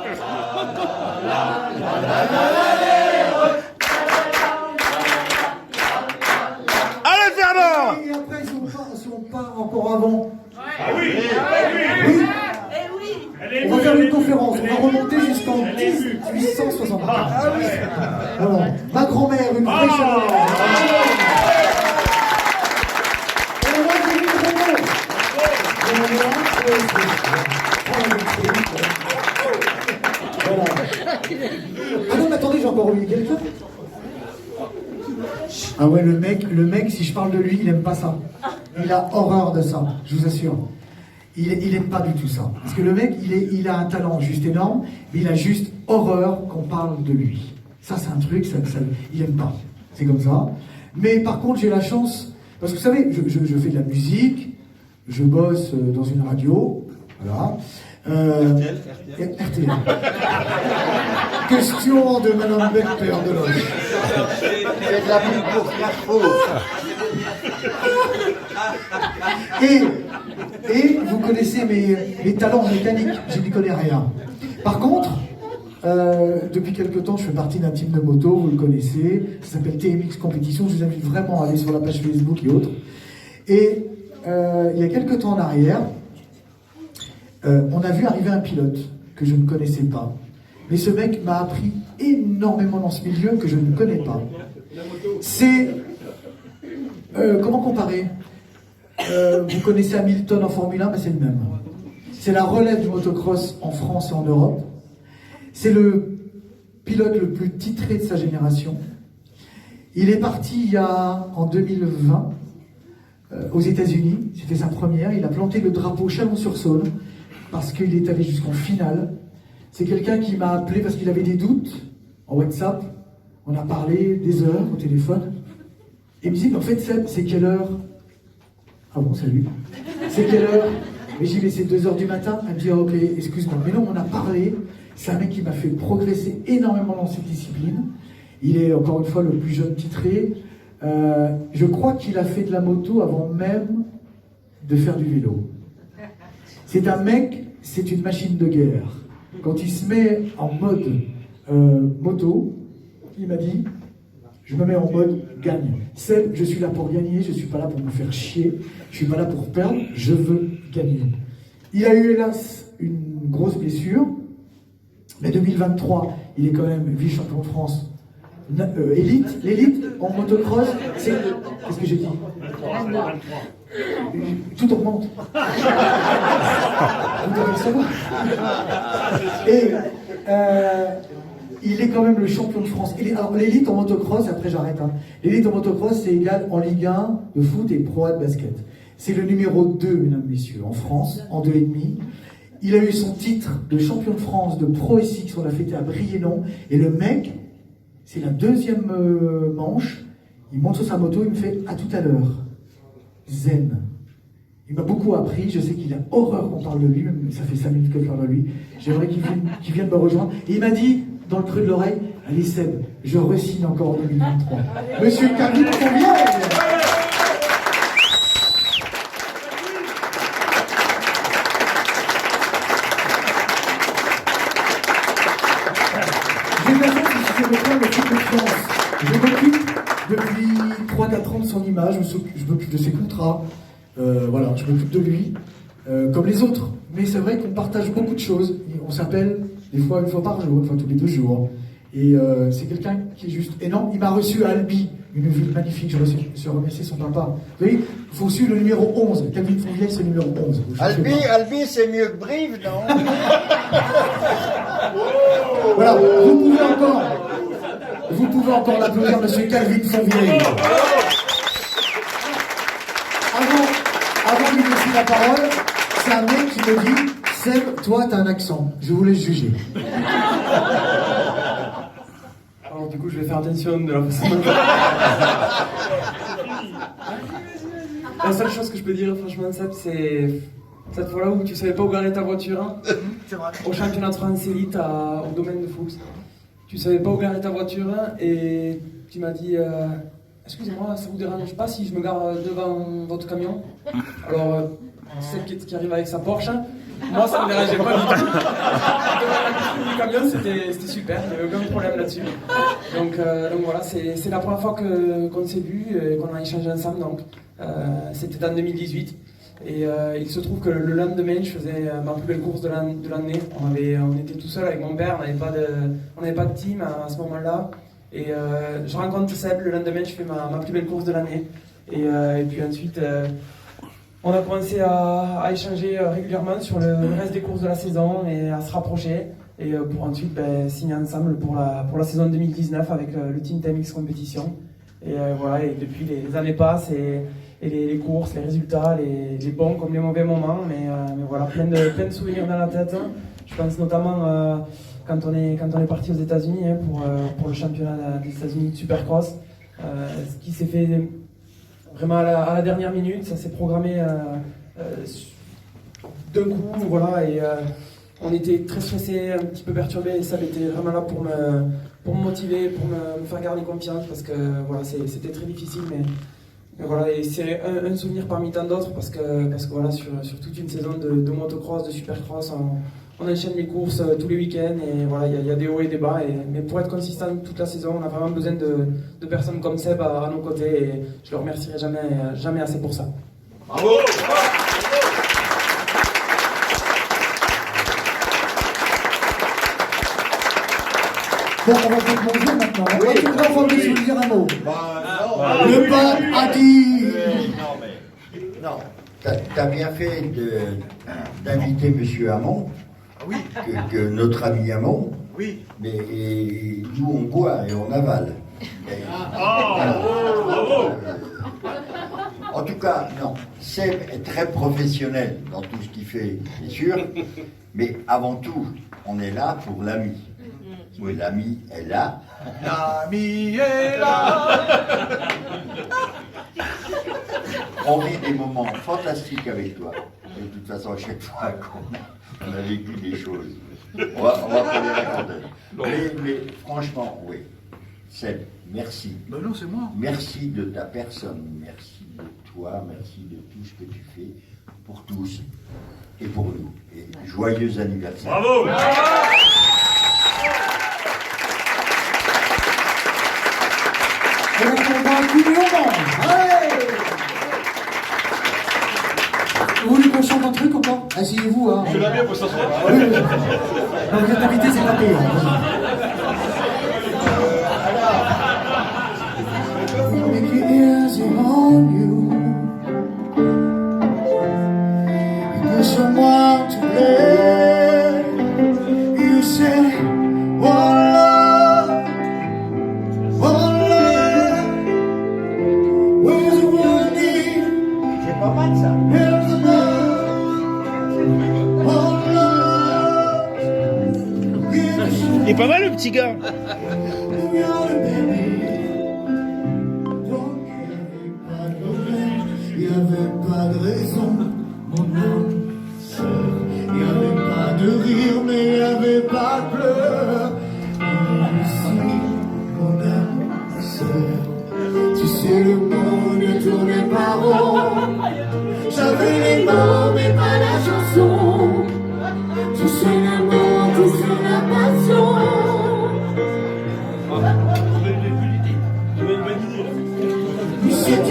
Allez, Fernand. Et après, si on part encore avant. Ah oui. Oui. On va faire une conférence, on va remonter jusqu'en 1864. Alors, ma grand-mère, une vraie chaleur. Ah non, mais attendez, j'ai encore oublié quelqu'un. Ah ouais, le mec, si je parle de lui, il aime pas ça. Il a horreur de ça, je vous assure. Il aime pas du tout ça. Parce que le mec, il a un talent juste énorme, mais il a juste horreur qu'on parle de lui. Ça, c'est un truc, il aime pas. C'est comme ça. Mais par contre, j'ai la chance, parce que vous savez, je fais de la musique, je bosse dans une radio, voilà. RTL. Question de Madame Becter de Loche. C'est de la pub pour Carrefour. Et vous connaissez mes talents mécaniques, je n'y connais rien. Par contre, depuis quelque temps, je fais partie d'un team de moto, vous le connaissez, ça s'appelle TMX Compétition, je vous invite vraiment à aller sur la page Facebook et autres. Et il y a quelque temps en arrière, on a vu arriver un pilote que je ne connaissais pas. Mais ce mec m'a appris énormément dans ce milieu que je ne connais pas. C'est... comment comparer? Vous connaissez Hamilton en Formule 1, mais c'est le même. C'est la relève du motocross en France et en Europe. C'est le pilote le plus titré de sa génération. Il est parti en 2020 aux États-Unis. C'était sa première. Il a planté le drapeau Chalon-sur-Saône parce qu'il est allé jusqu'en finale. C'est quelqu'un qui m'a appelé parce qu'il avait des doutes en WhatsApp. On a parlé des heures au téléphone. Et il me dit, mais en fait, c'est quelle heure? Ah bon, salut. C'est quelle heure? Mais j'ai dit, mais c'est 2h du matin. Elle me dit, ah, ok, excuse-moi. Mais non, on a parlé. C'est un mec qui m'a fait progresser énormément dans cette discipline. Il est, encore une fois, le plus jeune titré. Je crois qu'il a fait de la moto avant même de faire du vélo. C'est un mec, c'est une machine de guerre. Quand il se met en mode moto, il m'a dit, je me mets en mode gagne. Seb, je suis là pour gagner, je ne suis pas là pour me faire chier, je ne suis pas là pour perdre, je veux gagner. Il a eu hélas une grosse blessure, mais 2023, il est quand même vice-champion de France. Élite, l'élite en motocross, c'est... Qu'est-ce que j'ai dit? Tout augmente. Vous devez le savoir. Et il est quand même le champion de France. Alors l'élite en motocross, après j'arrête. Hein. L'élite en motocross, c'est égal en Ligue 1 de foot et Pro A de basket. C'est le numéro 2, mesdames, messieurs, en France, en 2,5. Il a eu son titre de champion de France de Pro SX, on l'a fêté à Briennon. Et le mec, c'est la deuxième manche, il monte sur sa moto, il me fait « à tout à l'heure ». Zen. Il m'a beaucoup appris, je sais qu'il a horreur qu'on parle de lui, même ça fait 5 minutes que je parle de lui. J'aimerais qu'il vienne me rejoindre. Et il m'a dit, dans le creux de l'oreille, « Allez Seb, je re-signe encore en 2023 ». Monsieur Camille, combien? rendre son image, je m'occupe de ses contrats, voilà, je m'occupe de lui, comme les autres. Mais c'est vrai qu'on partage beaucoup de choses. Et on s'appelle des fois une fois par jour, enfin tous les 2 jours. Et c'est quelqu'un qui est juste énorme. Il m'a reçu à Albi, une ville magnifique. Je remercie son papa. Vous voyez, il faut suivre le numéro 11. Calvin Fonvieille, c'est le numéro 11. Albi, c'est mieux que Brive, non? Voilà, vous pouvez encore l'applaudir, monsieur Calvin Fonvieille. Avant de lui laisser la parole, c'est un mec qui me dit: Seb, toi, t'as un accent. Je vous laisse juger. Alors, du coup, je vais faire attention de la façon dont La seule chose que je peux dire, franchement, Seb, c'est cette fois-là où tu savais pas où garer ta voiture, hein, au championnat de France élite au domaine de Fuchs. Tu savais pas où garer ta voiture et tu m'as dit excusez-moi, ça vous dérange pas si je me gare devant votre camion? Alors, Seb qui arrive avec sa Porsche, moi ça me dérangeait pas du tout. Le camion c'était super, il n'y avait aucun problème là-dessus. Donc voilà, c'est la première fois qu'on s'est vu et qu'on a échangé ensemble. Donc c'était en 2018. Et il se trouve que le lendemain, je faisais ma plus belle course de l'année. On était tout seul avec mon père, on n'avait pas de team à ce moment-là. Et je rencontre Seb, le lendemain, je fais ma plus belle course de l'année. Et puis ensuite, on a commencé à échanger régulièrement sur le reste des courses de la saison et à se rapprocher. Et pour ensuite signer ensemble pour la saison 2019 avec le Team TMX Compétition. Et voilà, et depuis les années passent et les courses, les résultats, les bons comme les mauvais moments, mais voilà, plein de souvenirs dans la tête. Je pense notamment quand on est parti aux États-Unis pour le championnat des États-Unis de Supercross, ce qui s'est fait vraiment à la dernière minute, ça s'est programmé d'un coup, voilà, et on était très stressés, un petit peu perturbés, et ça était vraiment là pour me motiver, pour me faire garder confiance, parce que voilà, c'était très difficile, mais voilà, et c'est un souvenir parmi tant d'autres, parce que voilà, sur toute une saison de motocross, de supercross, on enchaîne les courses tous les week-ends, et voilà, il y a des hauts et des bas, mais pour être consistant toute la saison, on a vraiment besoin de personnes comme Seb à nos côtés, et je le remercierai jamais assez pour ça. Bravo! Bon, on va peut-être manger maintenant. Oui. On va vous dire un mot. Le pape a dit... Non, t'as bien fait d'inviter M. Hamon, que notre ami Hamon, mais nous on boit et on avale. En tout cas, non, Seb est très professionnel dans tout ce qu'il fait, c'est sûr, mais avant tout, on est là pour l'ami. Oui, l'ami est là. L'ami est là. On vit des moments fantastiques avec toi. Et de toute façon, à chaque fois qu'on a vécu des choses, on va pas les raconter. Mais franchement, oui. Seb, merci. Ben non, c'est moi. Merci de ta personne. Merci de toi. Merci de tout ce que tu fais pour tous et pour nous. Et joyeux anniversaire. Bravo. Et on va un coup de moment. Allez! Vous voulez qu'on chante un truc ou pas? Asseyez-vous, hein. Je l'ai bien pour s'asseoir. Oui. Non, vous êtes invité, c'est pas payé. Make your ears on you. You got someone to blame. You say, oh love, oh love. Where's the money? C'est pas mal ça. Where's the love? Oh love. Il est pas mal le petit gars. Il n'y avait pas de raison, mon homme, seul. Il n'y avait pas de rire, mais il n'y avait pas de pleurs. Et ici, mon âme, seul. Tu sais, le monde ne tournait pas rond. J'avais les mots, mais pas la chanson. Tu sais, l'amour, tu sais, la passion. Mais c'était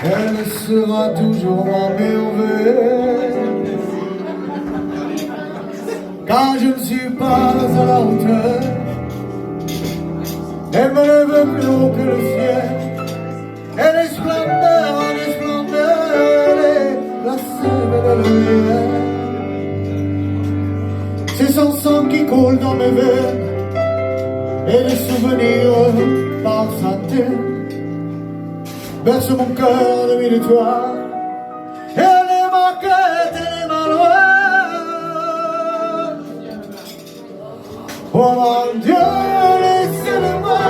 Elle sera toujours ma merveille, car je ne suis pas à la hauteur. Elle me lève plus haut que le ciel. Elle est splendeur, elle est la sève de la lumière. C'est son sang qui coule dans mes veines, et les souvenirs par centaines berce mon cœur de mille étoiles. Elle est ma quête, elle est ma loi. Oh mon Dieu, laissez-le-moi,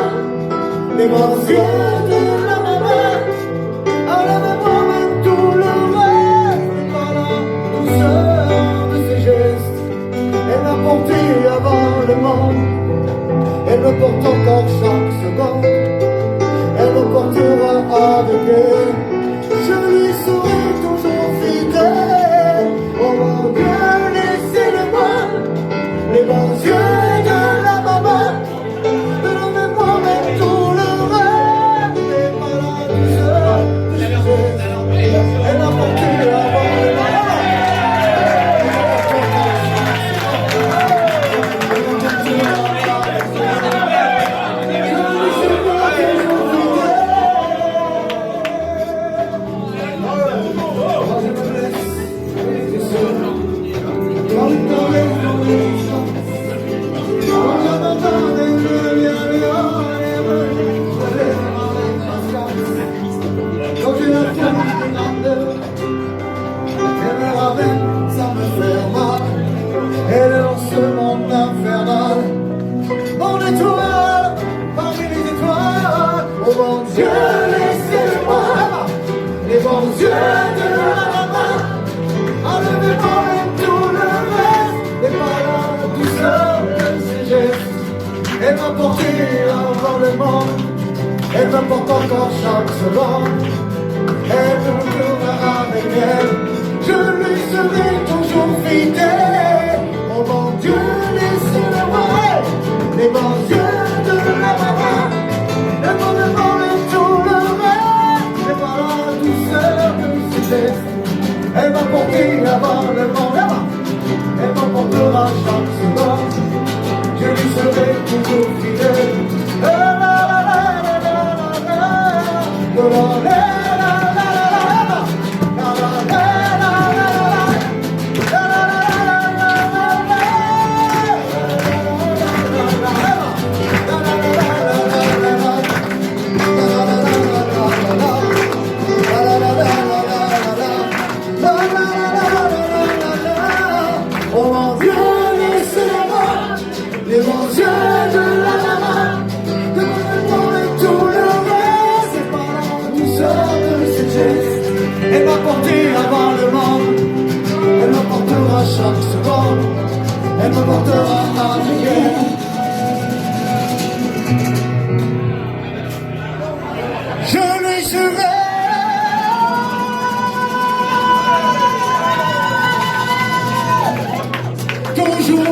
les bons yeux de la maman. Enlève-moi même tout le reste, par la douceur de ses gestes. Elle m'a porté avant le monde, elle me porte encore chaque seconde. Elle me portera avec elle, je lui serai toujours fidèle. Oh mon Dieu, laissez-le-moi, les bons yeux de la maman. Donnez-moi même tout le rêve, et par la douceur de ses gestes. Elle m'a porté avant le monde. Elle est dans ce monde infernal, mon étoile parmi les étoiles. Oh mon Dieu, laissez-moi les bons yeux de la maman. Enlevez-moi même tout le reste, et par la douceur de ses gestes. Elle m'a porté avant le monde, elle me porte encore chaque seconde. Elle me portera avec elle, je lui serai toujours fidèle. Oh mon Dieu, laissez-le-moi, les bons yeux de la maman. Elle m'en demande tout le reste, et par la douceur de ses gestes. Elle m'a porté avant le monde, elle m'emportera chaque seconde. Je lui serai toujours fidèle. La la la la la la la la la. Elle m'a porté avant le monde, elle me portera chaque seconde, elle me portera avec elle. Je lui serai toujours.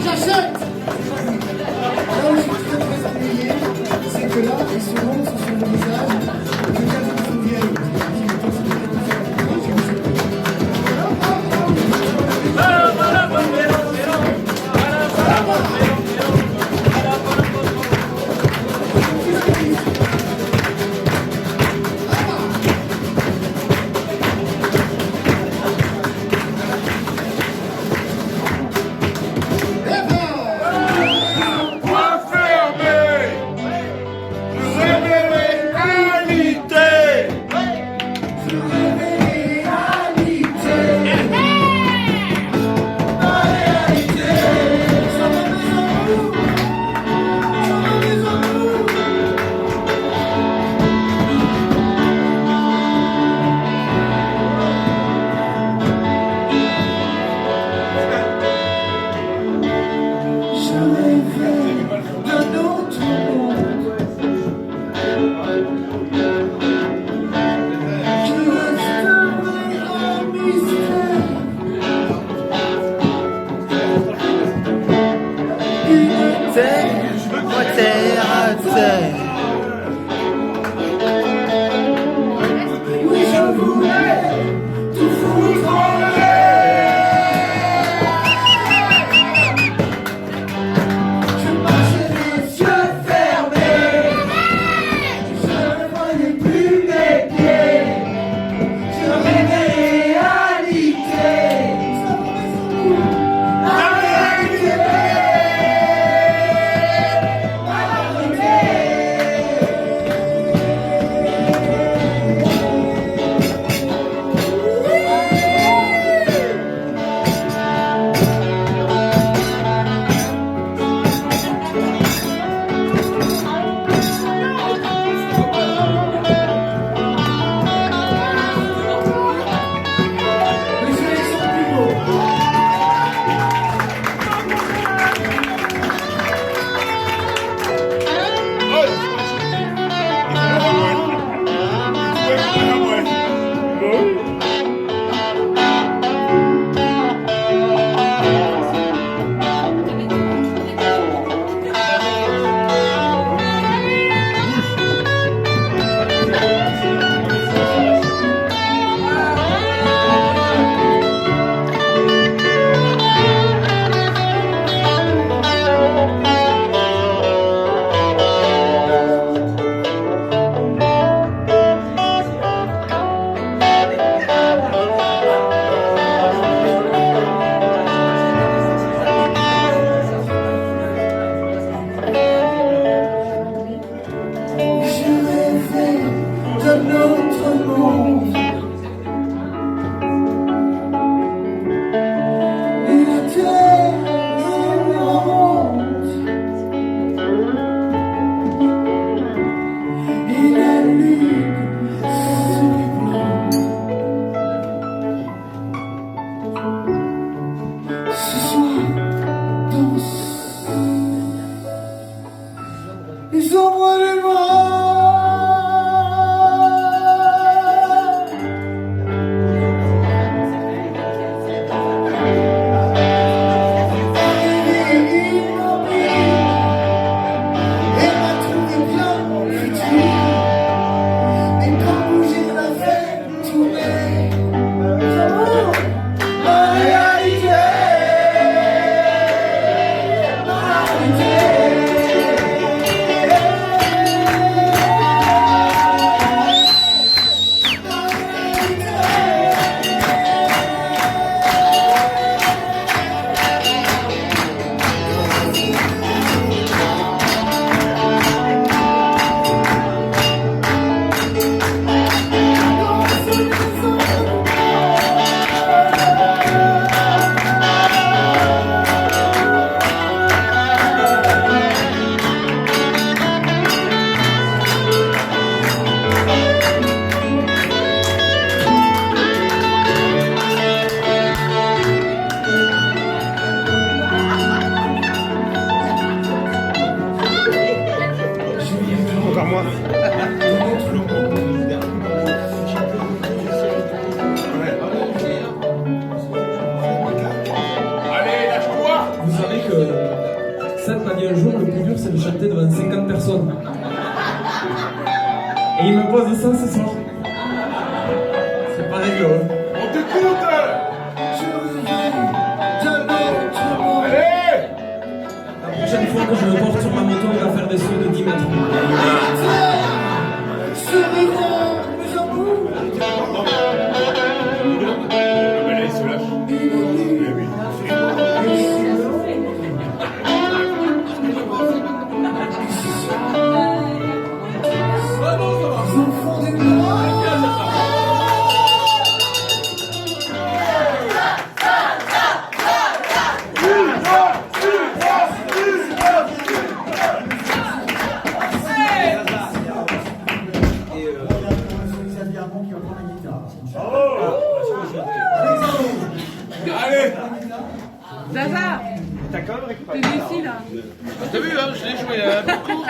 J'achète. Là où je suis très très ennuyé, c'est que là, ils se montrent sur le visage. Je viens de me souvenir. Oui, je voulais tout foutre en l'air. Je marchais les yeux fermés. Je ne voyais plus mes pieds. Je rêvais réalité. La réalité. So ça ce soir. C'est pas rigolo. On t'écoute. Allez. La prochaine fois que je le porte sur ma moto, on va faire des sauts de 10 mètres. Mais là, il se lâche. Allez. Zaza, T'as quand même récupéré. t'es ici là. T'as vu, hein, je l'ai joué beaucoup.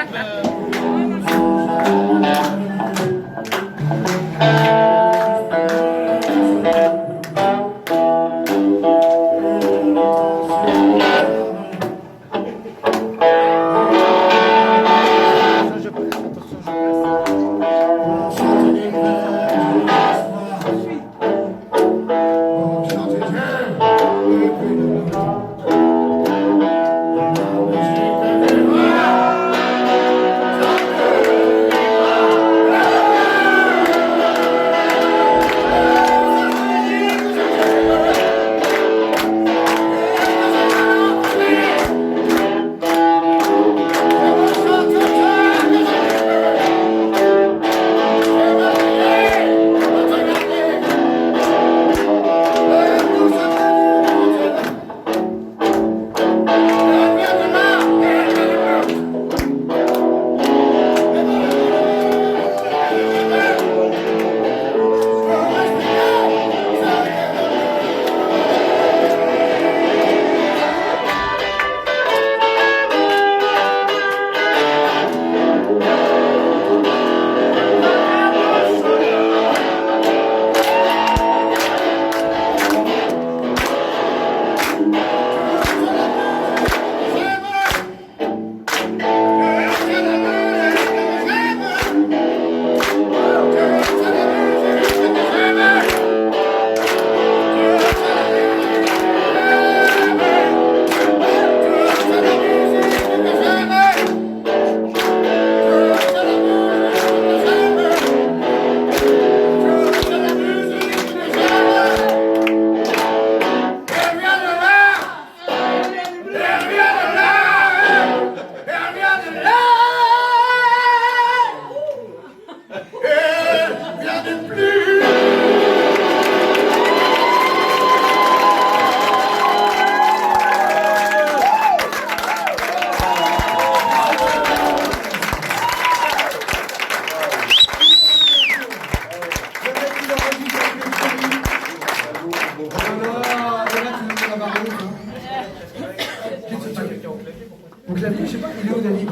Donc je sais pas, il est où David?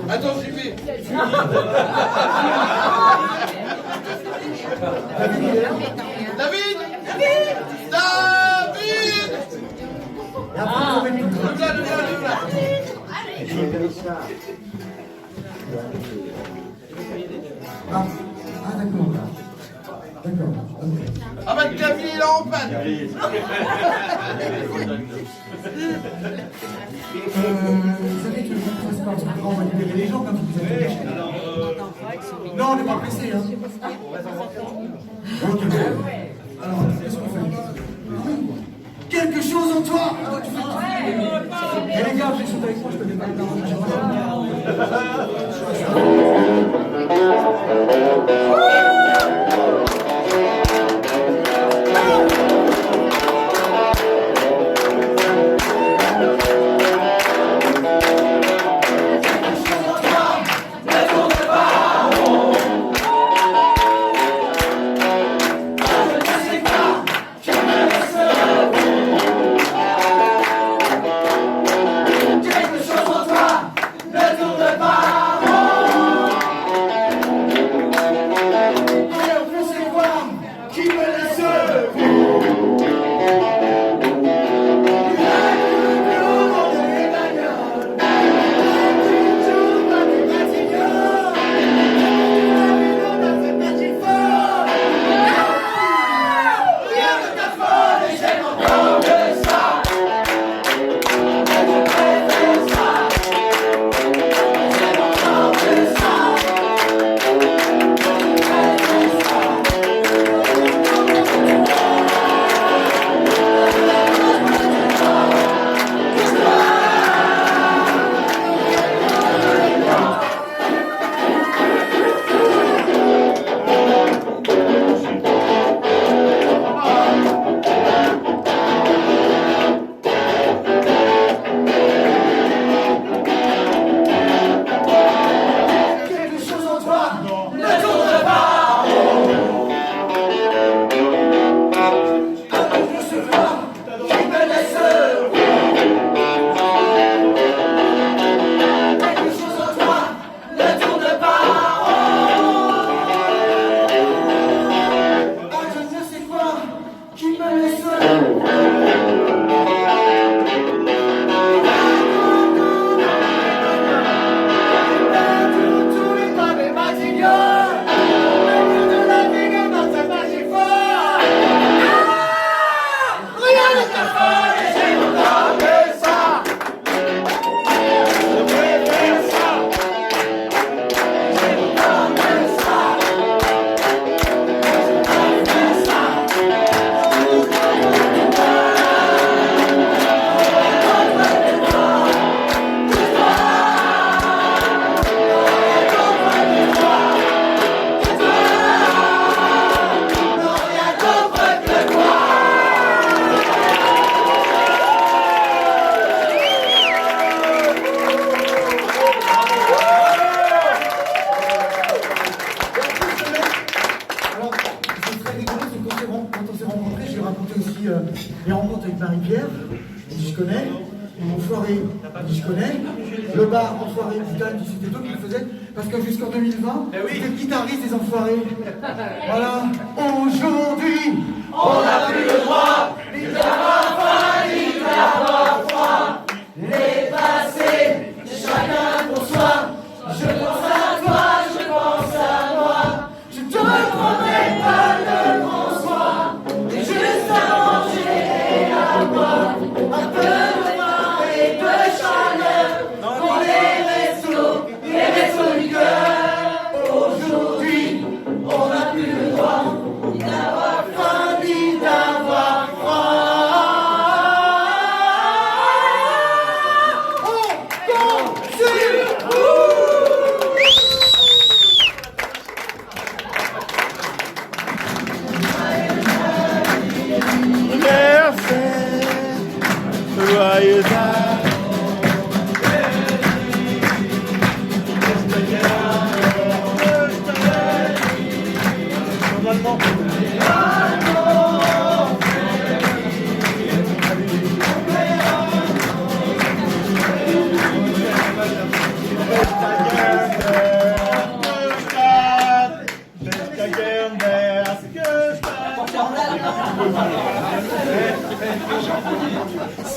Attends, j'y vais. David, il est là? David. Ah, d'accord. D'accord. Ah bah le clavier il est en panne. Vous savez que ça se passe pas, on va libérer les gens quand vous êtes lâchés. Non, on n'est pas pressé. Hein. Ok. Alors, qu'est-ce qu'on fait? Quelque chose en toi. Et les gars, je suis avec moi, je connais pas les paroles. Quelque chose en toi quand on s'est rencontrés, je lui ai raconté aussi les rencontres avec Marie-Pierre. Elle dit je connais. Enfoiré, elle dit je connais. Le bar Enfoiré, putain, elle dit c'était toi qui le faisais. Parce que jusqu'en 2020, c'était le guitariste des Enfoirés. Voilà. Aujourd'hui, on n'a plus le droit ni d'avoir faim, ni d'avoir froid. Les passés, chacun pour soi. Je pense à toi, je pense à moi. Je te prendrai pas de grand soir, mais juste à manger et à boire. Un peu de pain et de chaleur dans les restos du cœur. Aujourd'hui, on n'a plus le droit ni d'avoir faim, ni d'avoir froid. Joyeux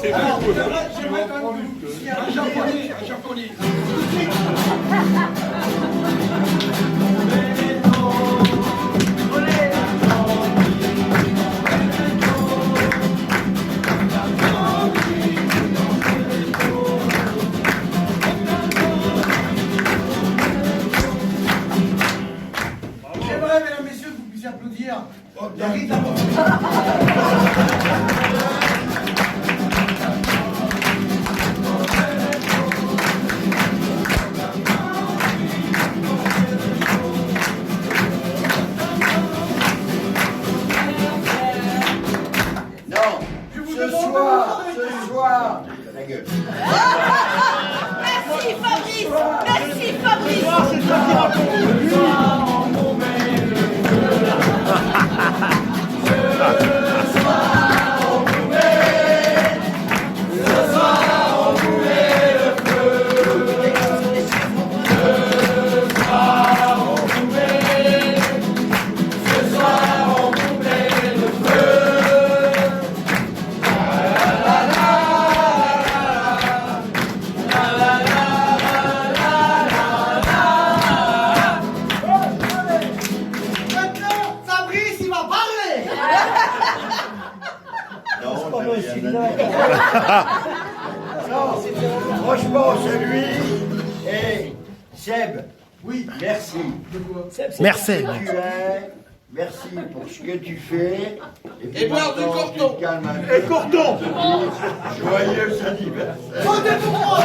C'est beaucoup. J'aimerais quand même que vous un japonais. J'aimerais, mesdames, messieurs, que vous puissiez applaudir. Ce soir, la gueule. Merci Fabrice. Merci Fabrice. Non, franchement, celui et Seb, oui, merci. Merci. Merci pour ce que tu fais. Et boire du cordon. Et cordon. Joyeux anniversaire. Votez pour moi.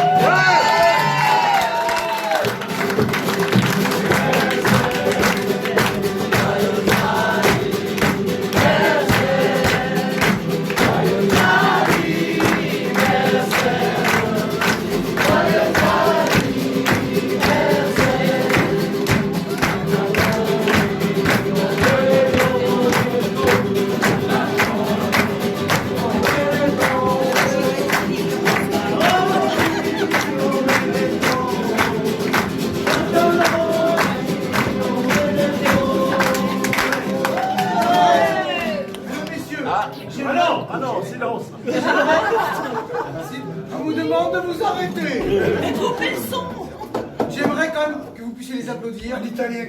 Ah non, silence. On vous demande de vous arrêter. Mais coupez le son. J'aimerais quand même que vous puissiez les applaudir. L'italien.